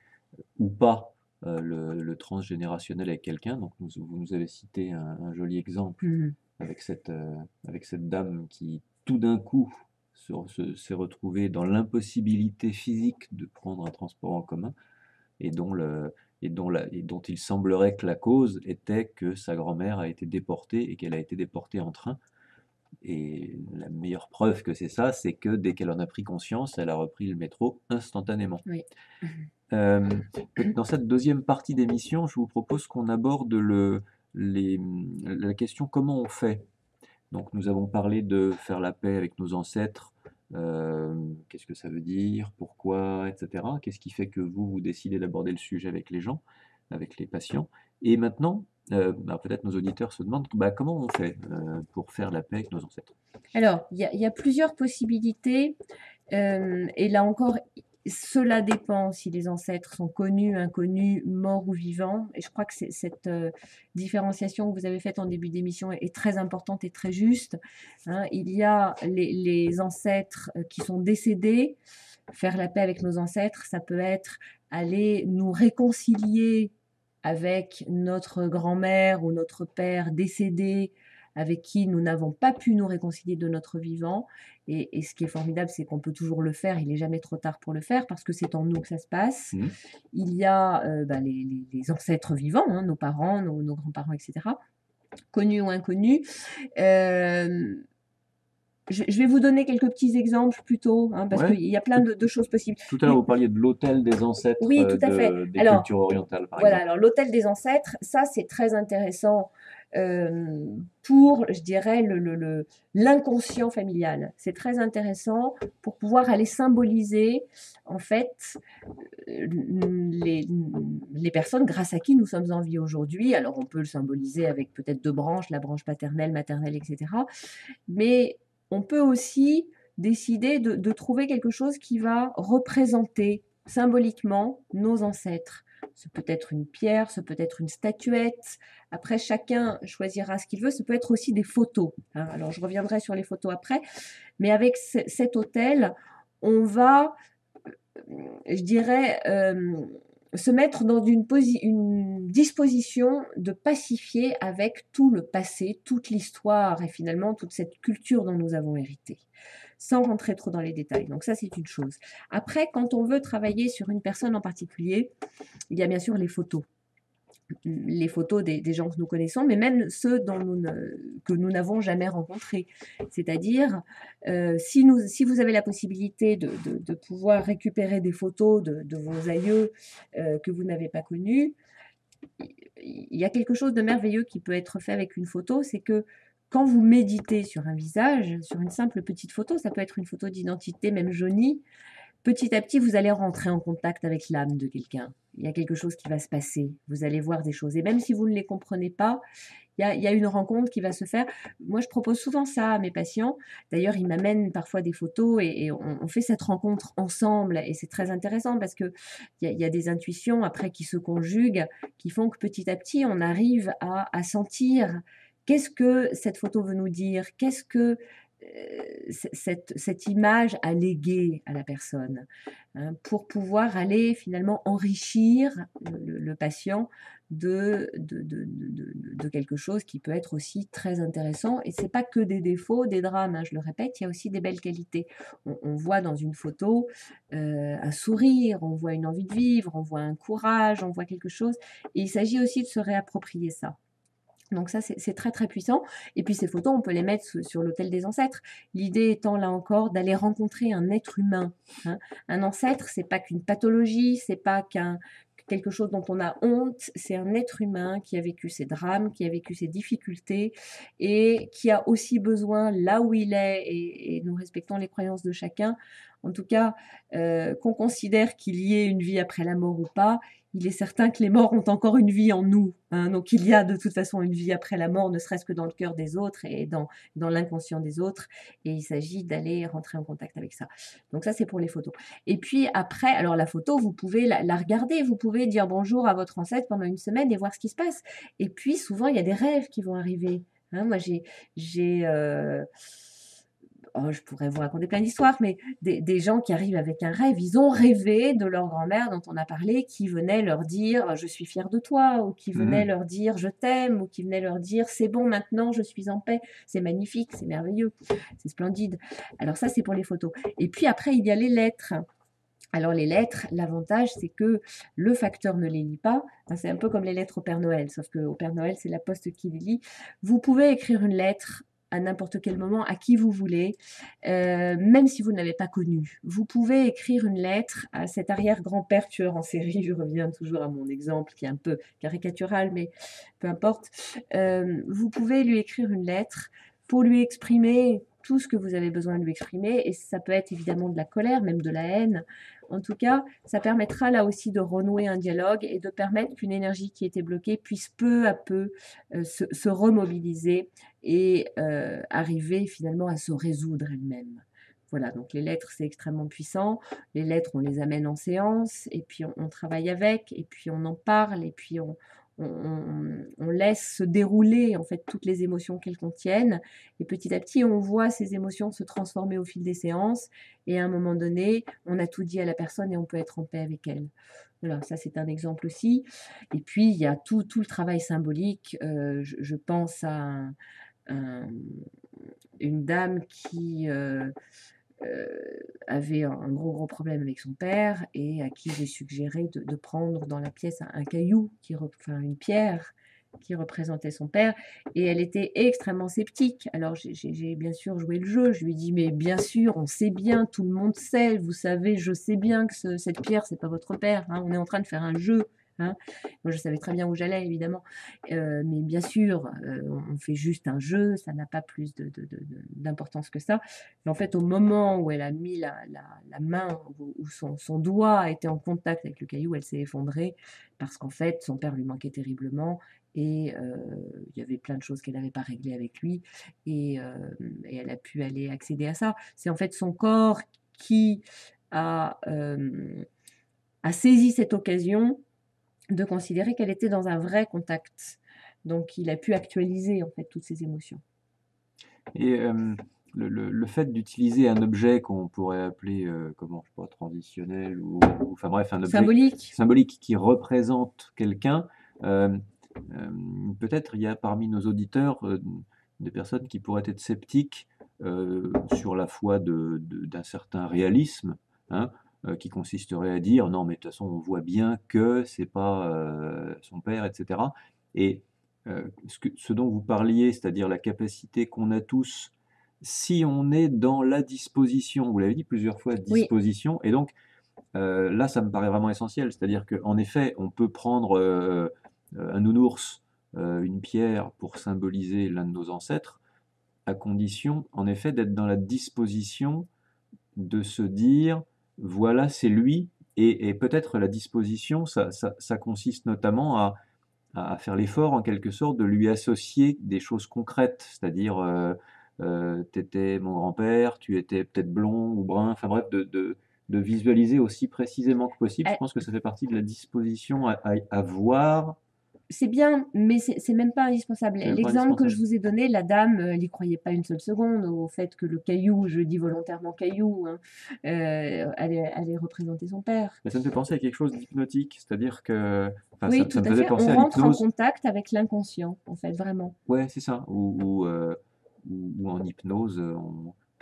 ou pas le transgénérationnel avec quelqu'un. Donc, vous nous avez cité un joli exemple avec cette dame qui, tout d'un coup, s'est retrouvée dans l'impossibilité physique de prendre un transport en commun et dont il semblerait que la cause était que sa grand-mère a été déportée et qu'elle a été déportée en train. Et la meilleure preuve que c'est ça, c'est que dès qu'elle en a pris conscience, elle a repris le métro instantanément. Oui. Dans cette deuxième partie d'émission, je vous propose qu'on aborde la question comment on fait. Donc nous avons parlé de faire la paix avec nos ancêtres, qu'est-ce que ça veut dire, pourquoi, etc. Qu'est-ce qui fait que vous décidez d'aborder le sujet avec les gens, avec les patients. Et maintenant, peut-être nos auditeurs se demandent comment on fait pour faire la paix avec nos ancêtres. Alors, il y a plusieurs possibilités. Et là encore, cela dépend si les ancêtres sont connus, inconnus, morts ou vivants. Et je crois que cette différenciation que vous avez faite en début d'émission est très importante et très juste. Hein. Il y a les ancêtres qui sont décédés. Faire la paix avec nos ancêtres, ça peut être aller nous réconcilier avec notre grand-mère ou notre père décédé, avec qui nous n'avons pas pu nous réconcilier de notre vivant. Et ce qui est formidable, c'est qu'on peut toujours le faire. Il n'est jamais trop tard pour le faire parce que c'est en nous que ça se passe. Il y a les ancêtres vivants, hein, nos parents, nos grands-parents, etc., connus ou inconnus. Je vais vous donner quelques petits exemples plutôt, hein, parce qu'il y a plein de choses possibles. Tout à l'heure, vous parliez de l'autel des ancêtres, oui, tout à fait. des cultures orientales, par exemple. Alors l'autel des ancêtres, ça c'est très intéressant. pour, je dirais, l'inconscient familial. C'est très intéressant pour pouvoir aller symboliser, en fait, les personnes grâce à qui nous sommes en vie aujourd'hui. Alors, on peut le symboliser avec peut-être 2 branches, la branche paternelle, maternelle, etc. Mais on peut aussi décider de trouver quelque chose qui va représenter symboliquement nos ancêtres. Ce peut être une pierre, ce peut être une statuette. Après, chacun choisira ce qu'il veut. Ce peut être aussi des photos, hein. Alors, je reviendrai sur les photos après. Mais avec cet autel, on va, je dirais, se mettre dans une disposition de pacifier avec tout le passé, toute l'histoire et finalement toute cette culture dont nous avons hérité, sans rentrer trop dans les détails. Donc ça, c'est une chose. Après, quand on veut travailler sur une personne en particulier, il y a bien sûr les photos des gens que nous connaissons, mais même ceux que nous n'avons jamais rencontrés. C'est-à-dire, si vous avez la possibilité de pouvoir récupérer des photos de vos aïeux que vous n'avez pas connus, il y a quelque chose de merveilleux qui peut être fait avec une photo, c'est que quand vous méditez sur un visage, sur une simple petite photo, ça peut être une photo d'identité, même jaunie, petit à petit, vous allez rentrer en contact avec l'âme de quelqu'un. Il y a quelque chose qui va se passer. Vous allez voir des choses. Et même si vous ne les comprenez pas, il y a une rencontre qui va se faire. Moi, je propose souvent ça à mes patients. D'ailleurs, ils m'amènent parfois des photos et on fait cette rencontre ensemble. Et c'est très intéressant parce qu'il y a des intuitions après qui se conjuguent, qui font que petit à petit, on arrive à sentir qu'est-ce que cette photo veut nous dire, qu'est-ce que cette image à léguer à la personne, hein, pour pouvoir aller finalement enrichir le patient de quelque chose qui peut être aussi très intéressant. Et ce n'est pas que des défauts, des drames, hein, je le répète, il y a aussi des belles qualités. On voit dans une photo un sourire, on voit une envie de vivre, on voit un courage, on voit quelque chose. Et il s'agit aussi de se réapproprier ça. Donc ça, c'est très, très puissant. Et puis ces photos, on peut les mettre sur l'autel des ancêtres. L'idée étant, là encore, d'aller rencontrer un être humain, hein. Un ancêtre, c'est pas qu'une pathologie, c'est pas quelque chose dont on a honte, c'est un être humain qui a vécu ses drames, qui a vécu ses difficultés et qui a aussi besoin, là où il est, et nous respectons les croyances de chacun, en tout cas, qu'on considère qu'il y ait une vie après la mort ou pas, il est certain que les morts ont encore une vie en nous, hein. Donc il y a de toute façon une vie après la mort, ne serait-ce que dans le cœur des autres et dans l'inconscient des autres. Et il s'agit d'aller rentrer en contact avec ça. Donc ça, c'est pour les photos. Et puis après, alors la photo, vous pouvez la regarder, vous pouvez dire bonjour à votre ancêtre pendant une semaine et voir ce qui se passe. Et puis souvent, il y a des rêves qui vont arriver, hein. Moi, je pourrais vous raconter plein d'histoires, mais des gens qui arrivent avec un rêve, ils ont rêvé de leur grand-mère dont on a parlé, qui venait leur dire je suis fière de toi, ou qui venait leur dire je t'aime, ou qui venait leur dire c'est bon maintenant, je suis en paix. C'est magnifique, c'est merveilleux, c'est splendide. Alors ça, c'est pour les photos. Et puis après, il y a les lettres. Alors les lettres, l'avantage, c'est que le facteur ne les lit pas. Enfin, c'est un peu comme les lettres au Père Noël, sauf qu'au Père Noël, c'est la poste qui les lit. Vous pouvez écrire une lettre à n'importe quel moment, à qui vous voulez, même si vous ne l'avez pas connu. Vous pouvez écrire une lettre à cet arrière-grand-père tueur en série, je reviens toujours à mon exemple qui est un peu caricatural, mais peu importe. Vous pouvez lui écrire une lettre pour lui exprimer tout ce que vous avez besoin de lui exprimer, et ça peut être évidemment de la colère, même de la haine. En tout cas, ça permettra là aussi de renouer un dialogue et de permettre qu'une énergie qui était bloquée puisse peu à peu se remobiliser et arriver finalement à se résoudre elle-même. Voilà, donc les lettres, c'est extrêmement puissant. Les lettres, on les amène en séance, et puis on travaille avec, et puis on en parle, et puis on laisse se dérouler en fait toutes les émotions qu'elles contiennent. Et petit à petit, on voit ces émotions se transformer au fil des séances. Et à un moment donné, on a tout dit à la personne et on peut être en paix avec elle. Voilà, ça c'est un exemple aussi. Et puis, il y a tout le travail symbolique. Je pense à une dame qui avait un gros problème avec son père et à qui j'ai suggéré de prendre dans la pièce un caillou, une pierre qui représentait son père, et elle était extrêmement sceptique. Alors j'ai bien sûr joué le jeu, je lui ai dit mais bien sûr, on sait bien, tout le monde sait, vous savez, je sais bien que cette pierre, c'est pas votre père, hein, on est en train de faire un jeu, hein. Moi, je savais très bien où j'allais, évidemment. Mais bien sûr, on fait juste un jeu, ça n'a pas plus d'importance que ça. Mais en fait, au moment où elle a mis la main, où son doigt était en contact avec le caillou, elle s'est effondrée parce qu'en fait, son père lui manquait terriblement et il y avait plein de choses qu'elle n'avait pas réglées avec lui et elle a pu aller accéder à ça. C'est en fait son corps qui a saisi cette occasion de considérer qu'elle était dans un vrai contact. Donc, il a pu actualiser en fait toutes ses émotions. Et le fait d'utiliser un objet qu'on pourrait appeler, comment, je sais pas, transitionnel enfin bref, un objet Symbolique. symbolique qui représente quelqu'un, euh, peut-être il y a parmi nos auditeurs des personnes qui pourraient être sceptiques sur la foi d'un certain réalisme, hein, qui consisterait à dire non mais de toute façon on voit bien que c'est pas son père, etc. Et ce dont vous parliez, c'est-à-dire la capacité qu'on a tous, si on est dans la disposition, vous l'avez dit plusieurs fois, Oui, disposition, et donc là ça me paraît vraiment essentiel, c'est-à-dire qu'en effet on peut prendre un nounours, une pierre pour symboliser l'un de nos ancêtres, à condition en effet d'être dans la disposition de se dire voilà c'est lui, et peut-être la disposition ça consiste notamment à faire l'effort en quelque sorte de lui associer des choses concrètes, c'est-à-dire t'étais mon grand-père, tu étais peut-être blond ou brun, enfin bref, de visualiser aussi précisément que possible. Je euh, pense que ça fait partie de la disposition à voir. c'est bien, mais c'est même pas indispensable. C'est même pas L'exemple que indispensable. je vous ai donné, la dame, elle n'y croyait pas une seule seconde au fait que le caillou, je dis volontairement caillou, hein, allait représenter son père. Mais ça me fait penser à quelque chose d'hypnotique, c'est-à-dire que, enfin, Oui, tout ça me à faisait fait. On penser à rentre en l'hypnose. contact avec l'inconscient, en fait, vraiment. Ouais, c'est ça. Ou en hypnose,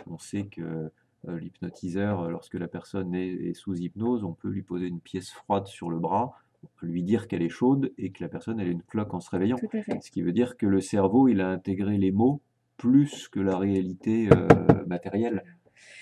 on sait que l'hypnotiseur, lorsque la personne est sous hypnose, on peut lui poser une pièce froide sur le bras, on peut lui dire qu'elle est chaude et que la personne elle a une cloque en se réveillant. Tout à fait. Ce qui veut dire que le cerveau, il a intégré les mots plus que la réalité matérielle.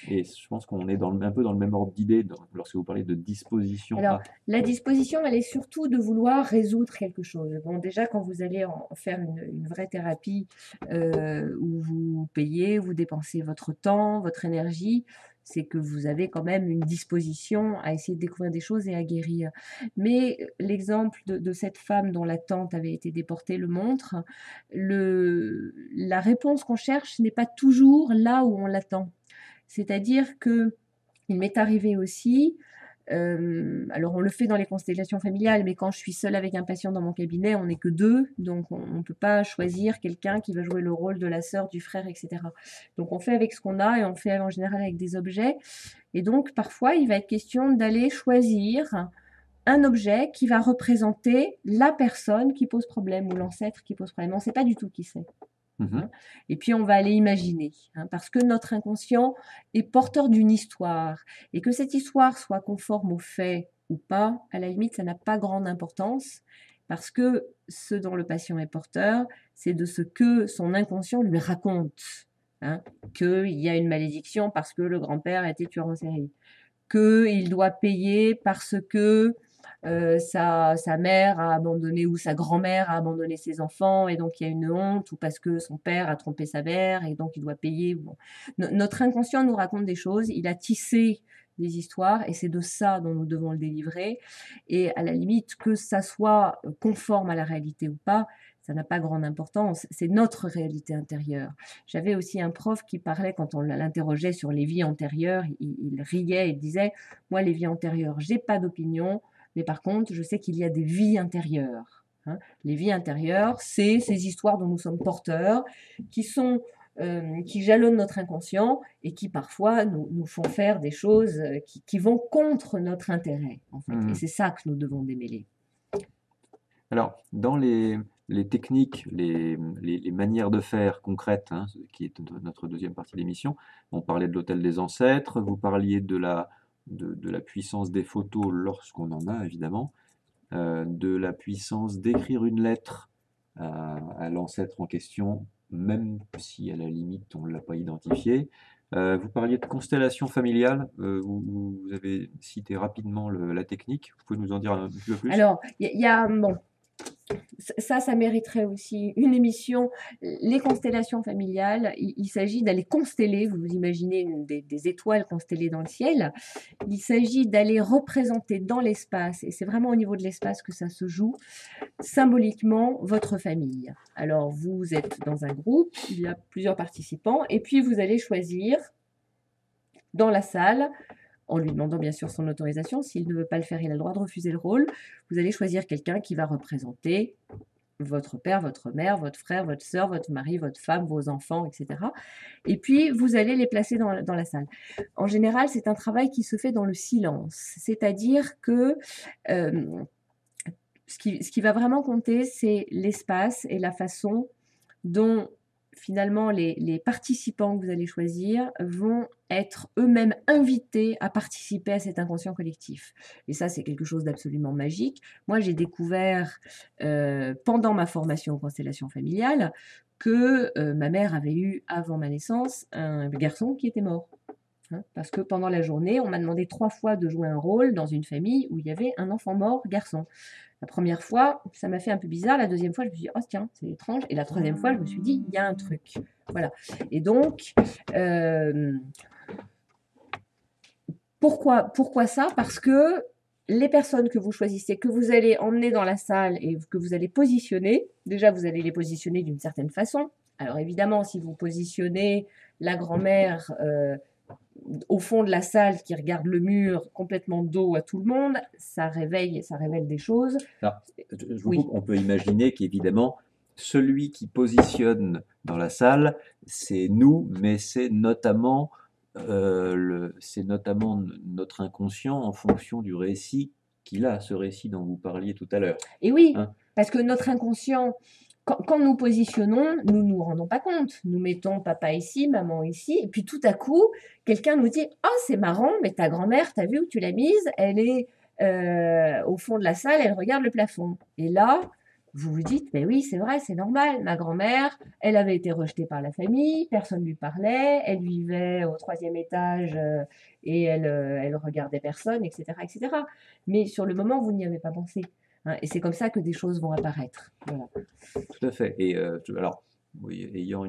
Et je pense qu'on est un peu dans le même ordre d'idée lorsque vous parlez de disposition Alors, à. la disposition, elle est surtout de vouloir résoudre quelque chose. Bon, déjà, quand vous allez en faire une vraie thérapie où vous payez, vous dépensez votre temps, votre énergie, c'est que vous avez quand même une disposition à essayer de découvrir des choses et à guérir. Mais l'exemple de cette femme dont la tante avait été déportée le montre. La réponse qu'on cherche n'est pas toujours là où on l'attend. C'est-à-dire que il m'est arrivé aussi, alors on le fait dans les constellations familiales, mais quand je suis seule avec un patient dans mon cabinet, on n'est que deux, donc on ne peut pas choisir quelqu'un qui va jouer le rôle de la sœur, du frère, etc. Donc on fait avec ce qu'on a et on fait en général avec des objets. Et donc parfois, il va être question d'aller choisir un objet qui va représenter la personne qui pose problème ou l'ancêtre qui pose problème. On ne sait pas du tout qui c'est. Mhm. Et puis on va aller imaginer, parce que notre inconscient est porteur d'une histoire, et que cette histoire soit conforme aux faits ou pas, à la limite, ça n'a pas grande importance, parce que ce dont le patient est porteur, c'est de ce que son inconscient lui raconte, qu'il y a une malédiction parce que le grand-père a été tueur en série, qu'il doit payer parce que sa mère a abandonné ou sa grand-mère a abandonné ses enfants et donc il y a une honte, ou parce que son père a trompé sa mère et donc il doit payer. Bon. Notre inconscient nous raconte des choses, il a tissé des histoires et c'est de ça dont nous devons le délivrer. Et à la limite, que ça soit conforme à la réalité ou pas, ça n'a pas grande importance, c'est notre réalité intérieure. J'avais aussi un prof qui parlait, quand on l'interrogeait sur les vies antérieures, il riait et disait, moi les vies antérieures, j'ai pas d'opinion, mais par contre, je sais qu'il y a des vies intérieures. Les vies intérieures, c'est ces histoires dont nous sommes porteurs, qui jalonnent notre inconscient et qui parfois nous font faire des choses qui vont contre notre intérêt, en fait. Et c'est ça que nous devons démêler. Alors, dans les techniques, les manières de faire concrètes, qui est notre deuxième partie de l'émission, on parlait de l'hôtel des ancêtres, vous parliez de la puissance des photos lorsqu'on en a, évidemment, de la puissance d'écrire une lettre à l'ancêtre en question, même si à la limite on ne l'a pas identifié. Vous parliez de constellation familiale, vous avez cité rapidement la technique. Vous pouvez nous en dire un petit peu plus? Alors, bon, ça mériterait aussi une émission. Les constellations familiales, il s'agit d'aller consteller, vous imaginez des étoiles constellées dans le ciel. Il s'agit d'aller représenter dans l'espace, et c'est vraiment au niveau de l'espace que ça se joue, symboliquement votre famille. Alors, vous êtes dans un groupe, il y a plusieurs participants, et puis vous allez choisir dans la salle, en lui demandant bien sûr son autorisation. S'il ne veut pas le faire, il a le droit de refuser le rôle. Vous allez choisir quelqu'un qui va représenter votre père, votre mère, votre frère, votre sœur, votre mari, votre femme, vos enfants, etc. Et puis, vous allez les placer dans la salle. En général, c'est un travail qui se fait dans le silence. C'est-à-dire que ce qui va vraiment compter, c'est l'espace et la façon dont finalement les participants que vous allez choisir vont être eux-mêmes invités à participer à cet inconscient collectif. Et ça, c'est quelque chose d'absolument magique. Moi, j'ai découvert pendant ma formation aux constellations familiales que ma mère avait eu, avant ma naissance, un garçon qui était mort. Parce que pendant la journée, on m'a demandé 3 fois de jouer un rôle dans une famille où il y avait un enfant mort garçon. La première fois, ça m'a fait un peu bizarre. La deuxième fois, je me suis dit, oh tiens, c'est étrange. Et la troisième fois, je me suis dit, il y a un truc. Voilà. Et donc, pourquoi ça? Parce que les personnes que vous choisissez, que vous allez emmener dans la salle et que vous allez positionner, déjà, vous allez les positionner d'une certaine façon. Alors évidemment, si vous positionnez la grand-mère au fond de la salle qui regarde le mur complètement dos à tout le monde, ça révèle des choses. Alors, je vous coupe, on peut imaginer qu'évidemment, celui qui positionne dans la salle, c'est nous, mais c'est notamment notre inconscient en fonction du récit qu'il a, ce récit dont vous parliez tout à l'heure. Et oui, parce que notre inconscient, quand nous positionnons, nous ne nous rendons pas compte. Nous mettons papa ici, maman ici, et puis tout à coup, quelqu'un nous dit « Oh, c'est marrant, mais ta grand-mère, t'as vu où tu l'as mise? Elle est au fond de la salle, elle regarde le plafond. » Et là, vous vous dites « Mais oui, c'est vrai, c'est normal. Ma grand-mère, elle avait été rejetée par la famille, personne ne lui parlait, elle vivait au 3e étage et elle regardait personne, etc., etc. » Mais sur le moment, vous n'y avez pas pensé. Et c'est comme ça que des choses vont apparaître. Voilà. Tout à fait. Et alors, oui, ayant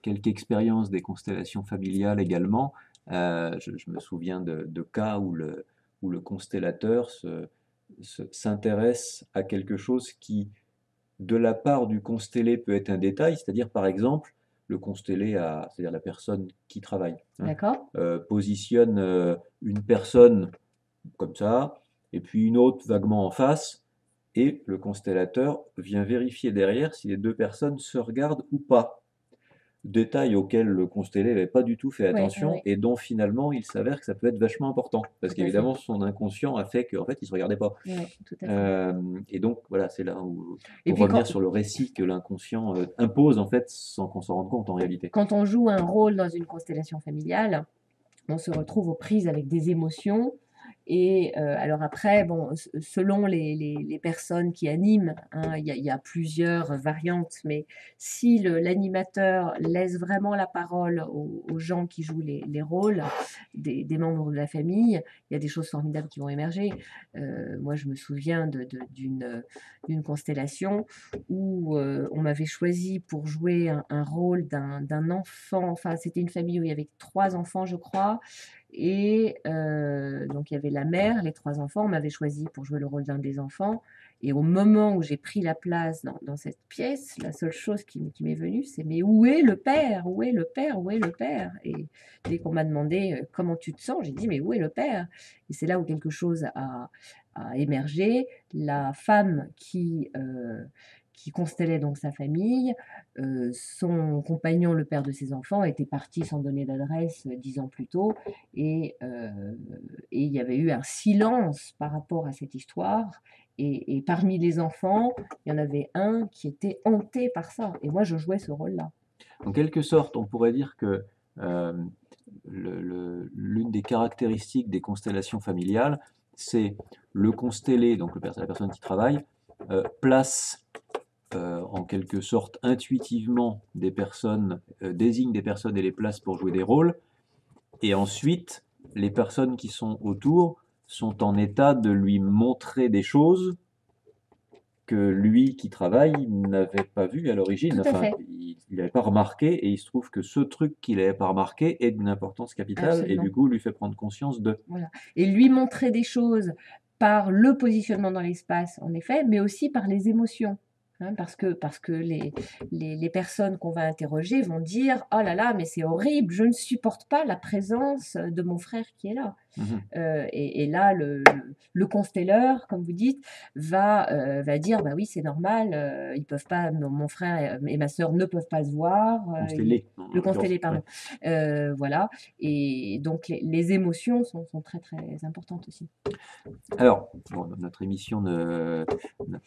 quelques expériences des constellations familiales également, je me souviens de cas où le constellateur s'intéresse à quelque chose qui, de la part du constellé, peut être un détail, c'est-à-dire par exemple, le constellé, c'est-à-dire la personne qui travaille, positionne une personne comme ça, et puis une autre vaguement en face, et le constellateur vient vérifier derrière si les deux personnes se regardent ou pas. Détail auquel le constellé n'avait pas du tout fait attention et dont finalement il s'avère que ça peut être vachement important. Parce qu'évidemment son inconscient a fait qu'en fait il ne se regardait pas. Tout à fait. Et donc voilà, c'est là où pour revenir sur le récit que l'inconscient impose en fait sans qu'on s'en rende compte en réalité. Quand on joue un rôle dans une constellation familiale, on se retrouve aux prises avec des émotions. Et alors après, bon, selon les personnes qui animent, il y a plusieurs variantes, mais si l'animateur laisse vraiment la parole aux gens qui jouent les rôles des membres de la famille, il y a des choses formidables qui vont émerger. Moi, je me souviens d'une constellation où on m'avait choisi pour jouer un rôle d'un enfant, enfin c'était une famille où il y avait 3 enfants, je crois. Et donc il y avait la mère, les 3 enfants, on m'avait choisi pour jouer le rôle d'un des enfants. Et au moment où j'ai pris la place dans cette pièce, la seule chose qui m'est venue, c'est « Mais où est le père? Où est le père? Où est le père ?» Et dès qu'on m'a demandé « Comment tu te sens ?» j'ai dit « Mais où est le père ?» Et c'est là où quelque chose a émergé. La femme qui constellait donc sa famille, son compagnon, le père de ses enfants, était parti sans donner d'adresse 10 ans plus tôt, et il y avait eu un silence par rapport à cette histoire, et parmi les enfants, il y en avait un qui était hanté par ça, et moi je jouais ce rôle-là. En quelque sorte, on pourrait dire que l'une des caractéristiques des constellations familiales, c'est le constellé, donc la personne qui travaille, place en quelque sorte intuitivement des personnes, désigne des personnes et les place pour jouer des rôles, Et ensuite, les personnes qui sont autour sont en état de lui montrer des choses que lui qui travaille n'avait pas vues à l'origine. Tout à Enfin, fait, il n'avait pas remarqué, et il se trouve que ce truc qu'il n'avait pas remarqué est d'une importance capitale, et du absolument. coup lui fait prendre conscience de. Voilà. Et lui montrer des choses par le positionnement dans l'espace, en effet, mais aussi par les émotions. Hein, parce que les personnes qu'on va interroger vont dire: oh là là, mais c'est horrible, je ne supporte pas la présence de mon frère qui est là. Mhm. Et là, le constelleur, comme vous dites, va dire: bah oui, c'est normal, ils peuvent pas, mon frère et ma sœur ne peuvent pas se voir. Constellé, en Le l'occurrence. constellé, Ouais. pardon. Voilà. Et donc, les émotions sont très, très importantes aussi. Alors, bon, notre émission n'a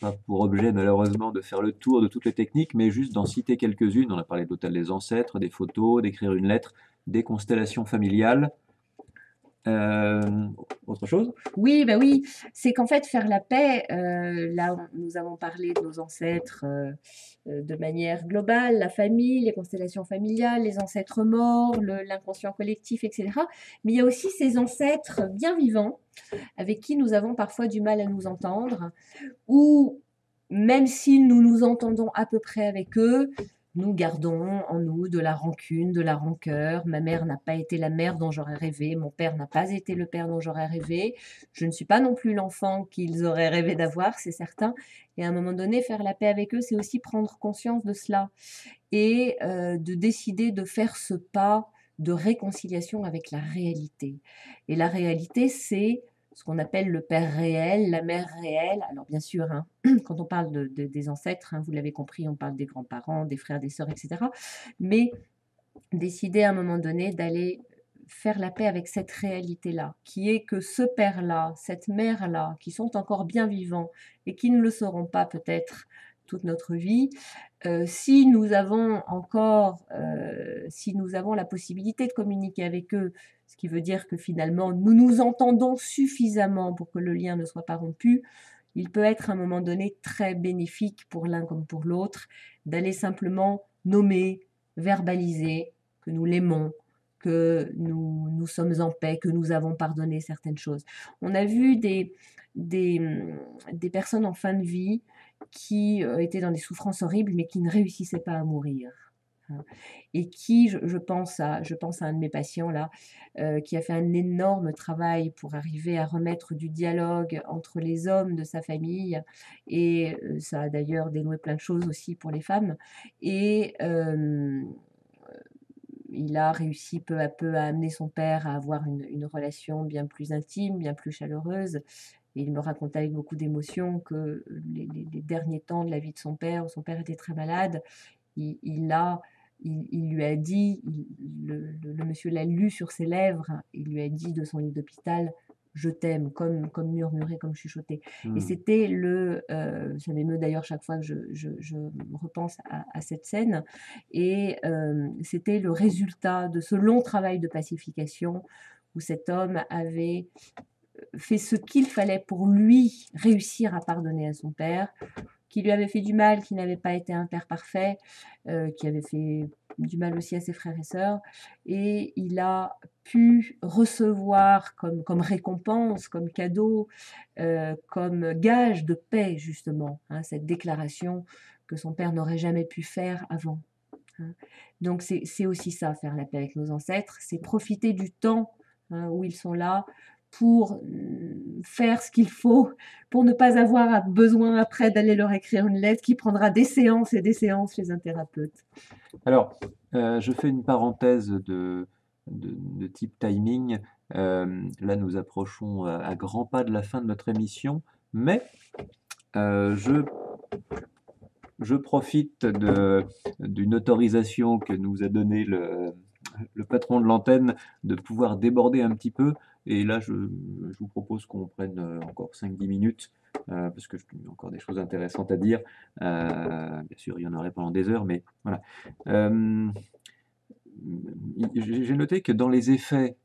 pas pour objet malheureusement de faire le tour de toutes les techniques, mais juste d'en citer quelques-unes. On a parlé de l'hôtel des ancêtres, des photos, d'écrire une lettre, des constellations familiales. Euh, Autre chose? Oui, bah oui, c'est qu'en fait, faire la paix, là, nous avons parlé de nos ancêtres de manière globale, la famille, les constellations familiales, les ancêtres morts, l'inconscient collectif, etc. Mais il y a aussi ces ancêtres bien vivants avec qui nous avons parfois du mal à nous entendre, ou même si nous nous entendons à peu près avec eux, nous gardons en nous de la rancune, de la rancœur. Ma mère n'a pas été la mère dont j'aurais rêvé, mon père n'a pas été le père dont j'aurais rêvé. Je ne suis pas non plus l'enfant qu'ils auraient rêvé d'avoir, c'est certain. Et à un moment donné, faire la paix avec eux, c'est aussi prendre conscience de cela et de décider de faire ce pas de réconciliation avec la réalité. Et la réalité, c'est ce qu'on appelle le père réel, la mère réelle. Alors bien sûr, hein, quand on parle des ancêtres, hein, vous l'avez compris, on parle des grands-parents, des frères, des sœurs, etc. Mais décider à un moment donné d'aller faire la paix avec cette réalité-là, qui est que ce père-là, cette mère-là, qui sont encore bien vivants et qui ne le seront pas peut-être toute notre vie, si nous avons encore, si nous avons la possibilité de communiquer avec eux, ce qui veut dire que finalement nous nous entendons suffisamment pour que le lien ne soit pas rompu, il peut être à un moment donné très bénéfique pour l'un comme pour l'autre d'aller simplement nommer, verbaliser que nous l'aimons, que nous sommes en paix, que nous avons pardonné certaines choses. On a vu des, des personnes en fin de vie qui étaient dans des souffrances horribles, mais qui ne réussissaient pas à mourir. Hein. Et qui, je pense à un de mes patients là, qui a fait un énorme travail pour arriver à remettre du dialogue entre les hommes de sa famille, et ça a d'ailleurs dénoué plein de choses aussi pour les femmes. Et il a réussi peu à peu à amener son père à avoir une relation bien plus intime, bien plus chaleureuse. Et il me racontait avec beaucoup d'émotion que les derniers temps de la vie de son père, où son père était très malade, il lui a dit, le monsieur l'a lu sur ses lèvres, il lui a dit de son lit d'hôpital: je t'aime, comme murmuré, comme chuchoté. Et c'était ça m'émeut d'ailleurs chaque fois que je repense à cette scène. Et c'était le résultat de ce long travail de pacification où cet homme avait fait ce qu'il fallait pour lui réussir à pardonner à son père, qui lui avait fait du mal, qui n'avait pas été un père parfait, qui avait fait du mal aussi à ses frères et sœurs. Et il a pu recevoir comme récompense, comme cadeau, comme gage de paix, justement, hein, cette déclaration que son père n'aurait jamais pu faire avant. Hein. Donc c'est aussi ça, faire la paix avec nos ancêtres, c'est profiter du temps, hein, où ils sont là pour faire ce qu'il faut, pour ne pas avoir besoin après d'aller leur écrire une lettre qui prendra des séances et des séances chez un thérapeute. Alors, je fais une parenthèse de type timing. Là, nous approchons à grands pas de la fin de notre émission, mais je profite d'une autorisation que nous a donnée le patron de l'antenne de pouvoir déborder un petit peu. Et là, je vous propose qu'on prenne encore 5-10 minutes, parce que j'ai encore des choses intéressantes à dire. Bien sûr, il y en aurait pendant des heures, mais voilà. J'ai noté que dans les effets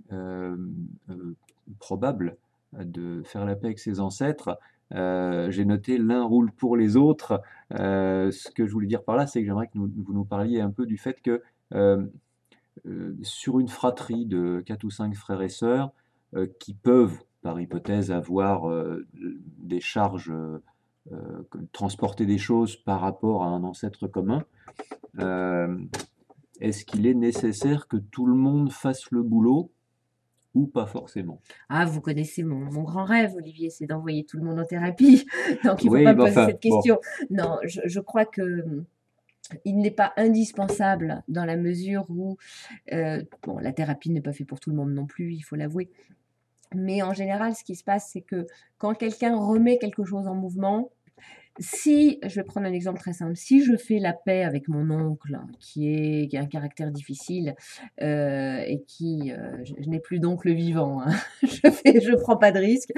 probables de faire la paix avec ses ancêtres, j'ai noté l'un roule pour les autres. Ce que je voulais dire par là, c'est que j'aimerais que vous nous parliez un peu du fait que sur une fratrie de 4 ou 5 frères et sœurs qui peuvent, par hypothèse, avoir des charges, transporter des choses par rapport à un ancêtre commun, est-ce qu'il est nécessaire que tout le monde fasse le boulot ou pas forcément? Ah, vous connaissez mon grand rêve, Olivier, c'est d'envoyer tout le monde en thérapie. Donc, il ne faut pas Oui, me mais poser enfin, cette bon, question. Non, je crois que il n'est pas indispensable dans la mesure où, bon, la thérapie n'est pas faite pour tout le monde non plus, il faut l'avouer. Mais en général, ce qui se passe, c'est que quand quelqu'un remet quelque chose en mouvement, si, je vais prendre un exemple très simple, si je fais la paix avec mon oncle qui a un caractère difficile et qui, je n'ai plus d'oncle vivant, hein, je prends pas de risque.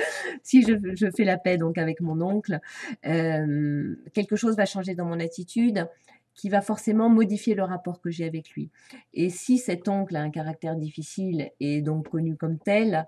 Si je fais la paix donc avec mon oncle, quelque chose va changer dans mon attitude qui va forcément modifier le rapport que j'ai avec lui. Et si cet oncle a un caractère difficile et donc connu comme tel,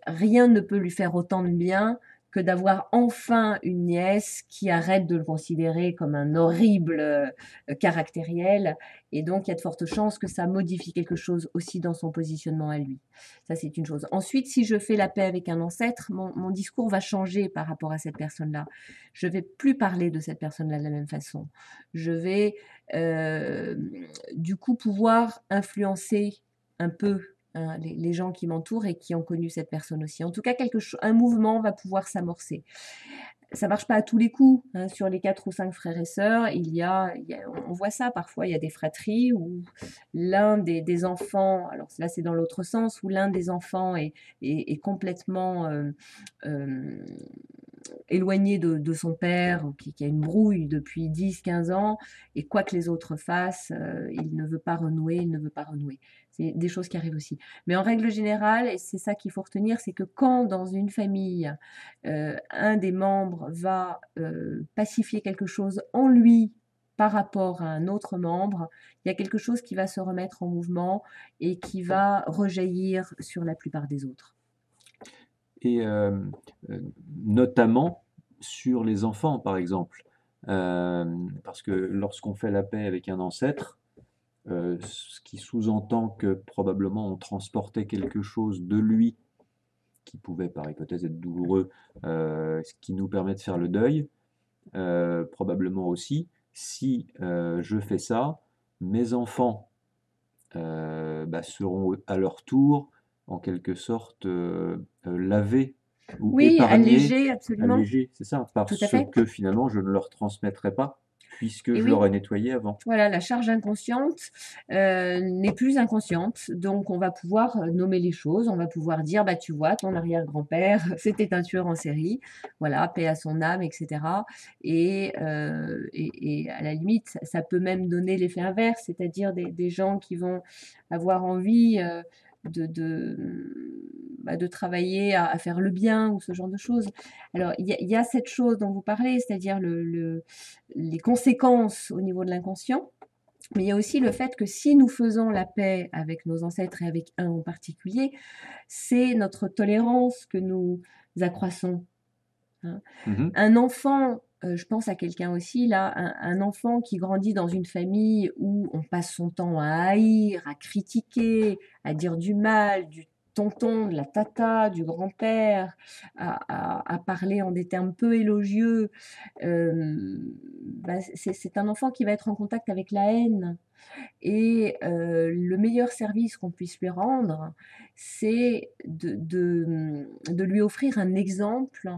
rien ne peut lui faire autant de bien que d'avoir enfin une nièce qui arrête de le considérer comme un horrible caractériel. Et donc, il y a de fortes chances que ça modifie quelque chose aussi dans son positionnement à lui. Ça, c'est une chose. Ensuite, si je fais la paix avec un ancêtre, mon discours va changer par rapport à cette personne-là. Je vais plus parler de cette personne-là de la même façon. Je vais, euh, du coup, pouvoir influencer un peu hein, les gens qui m'entourent et qui ont connu cette personne aussi. En tout cas, un mouvement va pouvoir s'amorcer. Ça marche pas à tous les coups. Hein, sur les 4 ou 5 frères et sœurs, on voit ça parfois. Il y a des fratries où l'un des enfants, alors là c'est dans l'autre sens, où l'un des enfants est complètement euh, éloigné de son père, qui a une brouille depuis 10, 15 ans, et quoi que les autres fassent, il ne veut pas renouer, il ne veut pas renouer. C'est des choses qui arrivent aussi. Mais en règle générale, et c'est ça qu'il faut retenir, c'est que quand dans une famille, un des membres va pacifier quelque chose en lui par rapport à un autre membre, il y a quelque chose qui va se remettre en mouvement et qui va rejaillir sur la plupart des autres. et notamment sur les enfants, par exemple. Parce que lorsqu'on fait la paix avec un ancêtre, ce qui sous-entend que probablement on transportait quelque chose de lui qui pouvait par hypothèse être douloureux, ce qui nous permet de faire le deuil, probablement aussi, si je fais ça, mes enfants seront à leur tour en quelque sorte lavés ou Oui, épargnés, allégé, absolument, allégés, c'est ça, tout à parce fait. que finalement je ne leur transmettrai pas, puisque Et je oui, l'aurais nettoyé avant. voilà, la charge inconsciente n'est plus inconsciente, donc on va pouvoir nommer les choses, on va pouvoir dire, bah tu vois, ton arrière-grand-père, c'était un tueur en série, voilà, paix à son âme, etc. Et à la limite, ça peut même donner l'effet inverse, c'est-à-dire des gens qui vont avoir envie de travailler à faire le bien ou ce genre de choses. Alors, il y a cette chose dont vous parlez, c'est-à-dire les conséquences au niveau de l'inconscient, mais il y a aussi le fait que si nous faisons la paix avec nos ancêtres et avec un en particulier, c'est notre tolérance que nous accroissons. Hein. Mhm. Un enfant, je pense à quelqu'un aussi là, un enfant qui grandit dans une famille où on passe son temps à haïr, à critiquer, à dire du mal, du tonton, de la tata, du grand-père, à parler en des termes peu élogieux, c'est un enfant qui va être en contact avec la haine. Et le meilleur service qu'on puisse lui rendre, c'est de lui offrir un exemple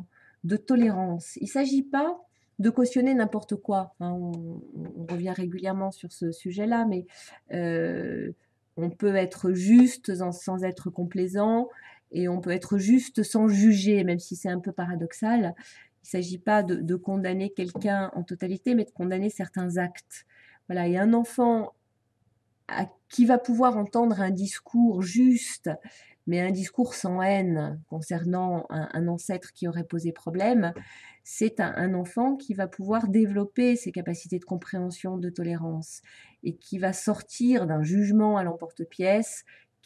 de tolérance. Il ne s'agit pas de cautionner n'importe quoi. Hein, on revient régulièrement sur ce sujet-là, mais on peut être juste sans être complaisant et on peut être juste sans juger, même si c'est un peu paradoxal. Il ne s'agit pas de condamner quelqu'un en totalité, mais de condamner certains actes. Voilà, et un enfant qui va pouvoir entendre un discours juste, mais un discours sans haine concernant un ancêtre qui aurait posé problème, c'est un enfant qui va pouvoir développer ses capacités de compréhension, de tolérance, et qui va sortir d'un jugement à l'emporte-pièce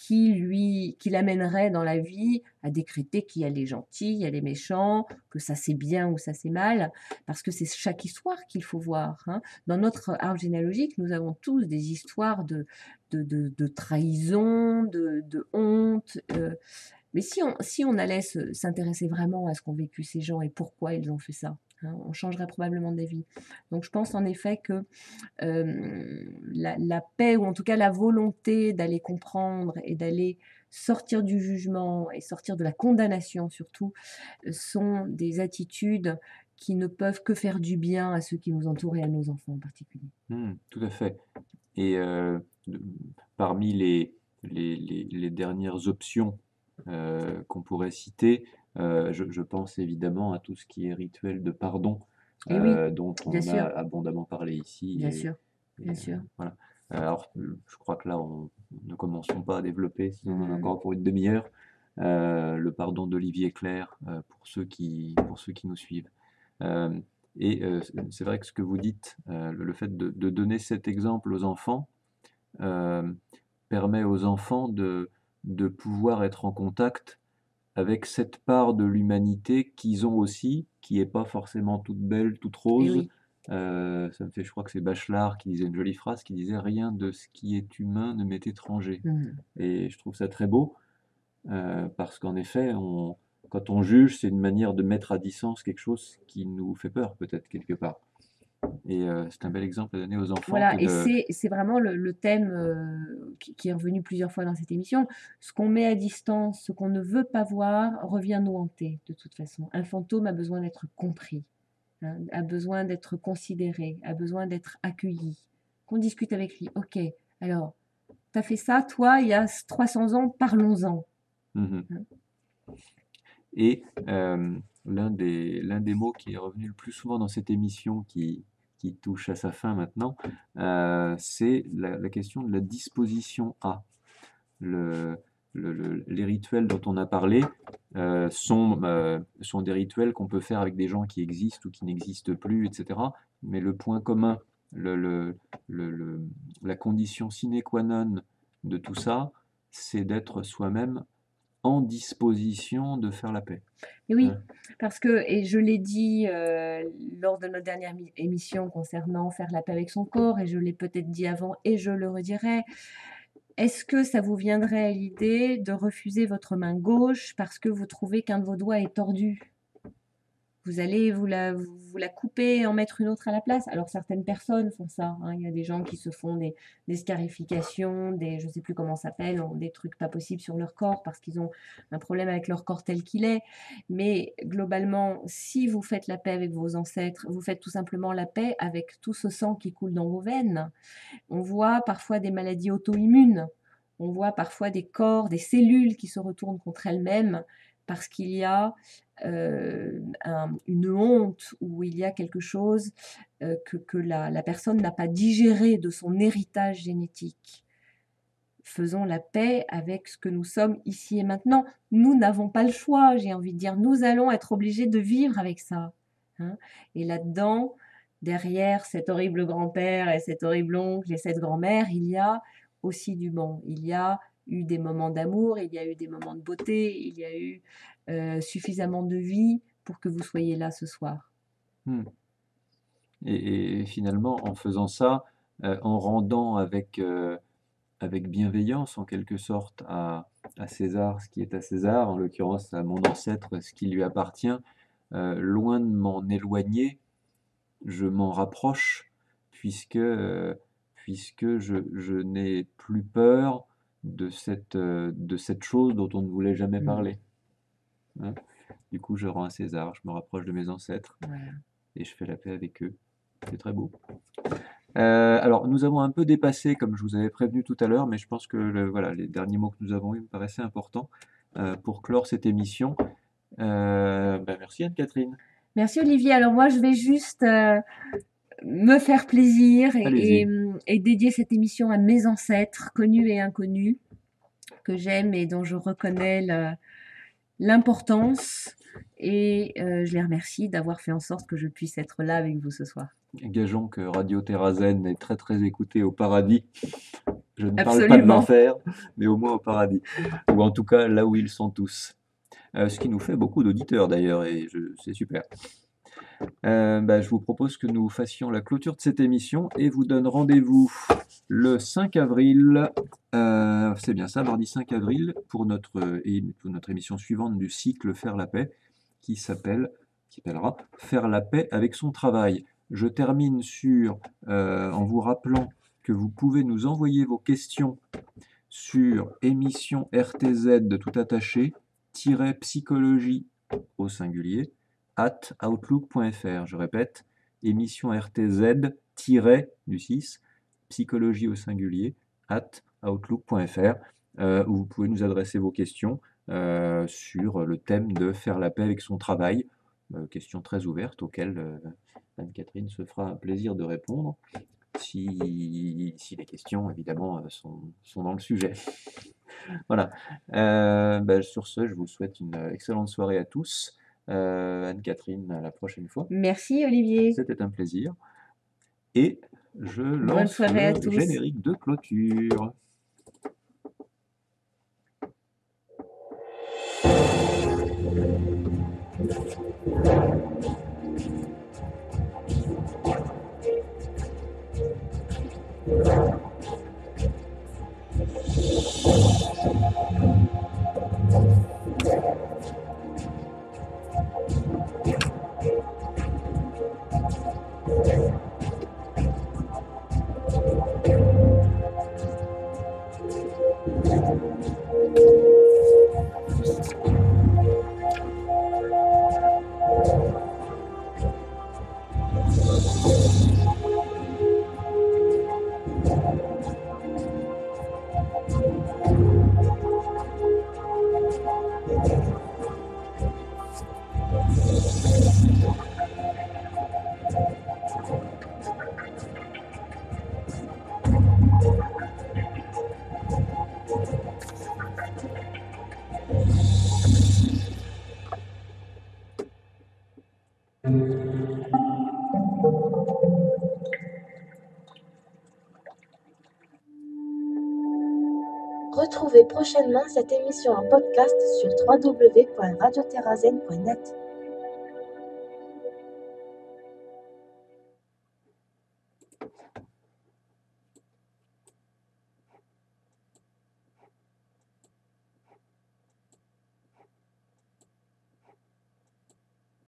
qui l'amènerait dans la vie à décréter qu'il y a les gentils, il y a les méchants, que ça c'est bien ou ça c'est mal, parce que c'est chaque histoire qu'il faut voir, hein. Dans notre arbre généalogique, nous avons tous des histoires de trahison, de honte. Mais si on allait s'intéresser vraiment à ce qu'ont vécu ces gens et pourquoi ils ont fait ça, hein, on changerait probablement d'avis. Donc je pense en effet que la paix, ou en tout cas la volonté d'aller comprendre et d'aller sortir du jugement et sortir de la condamnation surtout, sont des attitudes qui ne peuvent que faire du bien à ceux qui nous entourent et à nos enfants en particulier. Tout à fait. Et de- parmi les dernières options qu'on pourrait citer, je pense évidemment à tout ce qui est rituel de pardon, Et oui, dont bien on a sûr, abondamment parlé ici. bien sûr, bien sûr. Voilà. Alors, je crois que là, ne commençons pas à développer, sinon on en a Mm. encore pour une demi-heure. Le pardon d'Olivier Clerc, pour ceux qui nous suivent. Euh, c'est vrai que ce que vous dites, le fait de donner cet exemple aux enfants, euh, permet aux enfants de pouvoir être en contact avec cette part de l'humanité qu'ils ont aussi, qui n'est pas forcément toute belle, toute Et rose. oui, Ça me fait, je crois que c'est Bachelard qui disait une jolie phrase qui disait: Rien de ce qui est humain ne m'est étranger. mm. Et je trouve ça très beau, parce qu'en effet, quand on juge, c'est une manière de mettre à distance quelque chose qui nous fait peur, peut-être, quelque part. Et c'est un bel exemple à donner aux enfants que Voilà, et de. c'est vraiment le thème qui est revenu plusieurs fois dans cette émission. Ce qu'on met à distance, ce qu'on ne veut pas voir, revient nous hanter de toute façon. Un fantôme a besoin d'être compris, hein, a besoin d'être considéré, a besoin d'être accueilli. Qu'on discute avec lui. Ok, alors, t'as fait ça, toi, il y a 300 ans, parlons-en. Mhm. Hein. Et l'un des mots qui est revenu le plus souvent dans cette émission, qui touche à sa fin maintenant, c'est la question de la disposition à. Le, les rituels dont on a parlé sont des rituels qu'on peut faire avec des gens qui existent ou qui n'existent plus, etc. Mais le point commun, le, le- le- la condition sine qua non de tout ça, c'est d'être soi-même en disposition de faire la paix. Et oui, Hein. parce que, et je l'ai dit lors de notre dernière émission concernant faire la paix avec son corps, et je l'ai peut-être dit avant et je le redirai, est-ce que ça vous viendrait à l'idée de refuser votre main gauche parce que vous trouvez qu'un de vos doigts est tordu? Vous allez vous la couper et en mettre une autre à la place. Alors certaines personnes font ça, hein. Il y a des gens qui se font des scarifications, je ne sais plus comment ça s'appelle, des trucs pas possibles sur leur corps parce qu'ils ont un problème avec leur corps tel qu'il est. Mais globalement, si vous faites la paix avec vos ancêtres, vous faites tout simplement la paix avec tout ce sang qui coule dans vos veines. On voit parfois des maladies auto-immunes. On voit parfois des corps, des cellules qui se retournent contre elles-mêmes parce qu'il y a une honte ou il y a quelque chose que la personne n'a pas digéré de son héritage génétique. Faisons la paix avec ce que nous sommes ici et maintenant. Nous n'avons pas le choix, j'ai envie de dire. Nous allons être obligés de vivre avec ça. Hein. Et là-dedans, derrière cet horrible grand-père et cet horrible oncle et cette grand-mère, il y a aussi du bon. Il y a eu des moments d'amour, il y a eu des moments de beauté, il y a eu suffisamment de vie pour que vous soyez là ce soir. Hmm. Et finalement, en faisant ça, en rendant avec bienveillance, en quelque sorte, à César ce qui est à César, en l'occurrence à mon ancêtre ce qui lui appartient, loin de m'en éloigner, je m'en rapproche, puisque, je n'ai plus peur de cette chose dont on ne voulait jamais Mm. parler. Hein. Du coup, je rends à César, je me rapproche de mes ancêtres Voilà. et je fais la paix avec eux. C'est très beau. Alors, nous avons un peu dépassé, comme je vous avais prévenu tout à l'heure, mais je pense que voilà, les derniers mots que nous avons eus me paraissaient importants pour clore cette émission. Merci Anne-Catherine. Merci Olivier. Alors moi, je vais juste me faire plaisir Allez-y. et dédier cette émission à mes ancêtres, connus et inconnus, que j'aime et dont je reconnais l'importance. Et je les remercie d'avoir fait en sorte que je puisse être là avec vous ce soir. Gageons que Radio Terrazen est très très écouté au paradis. Je ne parle pas de Absolument. l'enfer, mais au moins au paradis. Ou en tout cas, là où ils sont tous. Ce qui nous fait beaucoup d'auditeurs d'ailleurs, et c'est super. Je vous propose que nous fassions la clôture de cette émission et vous donne rendez-vous le 5 avril, c'est bien ça, mardi 5 avril, pour notre émission suivante du cycle Faire la paix, qui s'appellera Faire la paix avec son travail. Je termine en vous rappelant que vous pouvez nous envoyer vos questions sur émission RTZ tout attaché, psychologie au singulier, @outlook.fr. Je répète, émission RTZ, du 6, psychologie au singulier, @outlook.fr, où vous pouvez nous adresser vos questions sur le thème de faire la paix avec son travail. Questions très ouvertes auxquelles Anne-Catherine se fera un plaisir de répondre, si les questions, évidemment, sont dans le sujet. Voilà. Sur ce, je vous souhaite une excellente soirée à tous. Anne-Catherine, à la prochaine fois. Merci Olivier. C'était un plaisir. Et je Bonne lance soirée à le tous. générique de clôture. Retrouvez prochainement cette émission en podcast sur www.radioterrazen.net.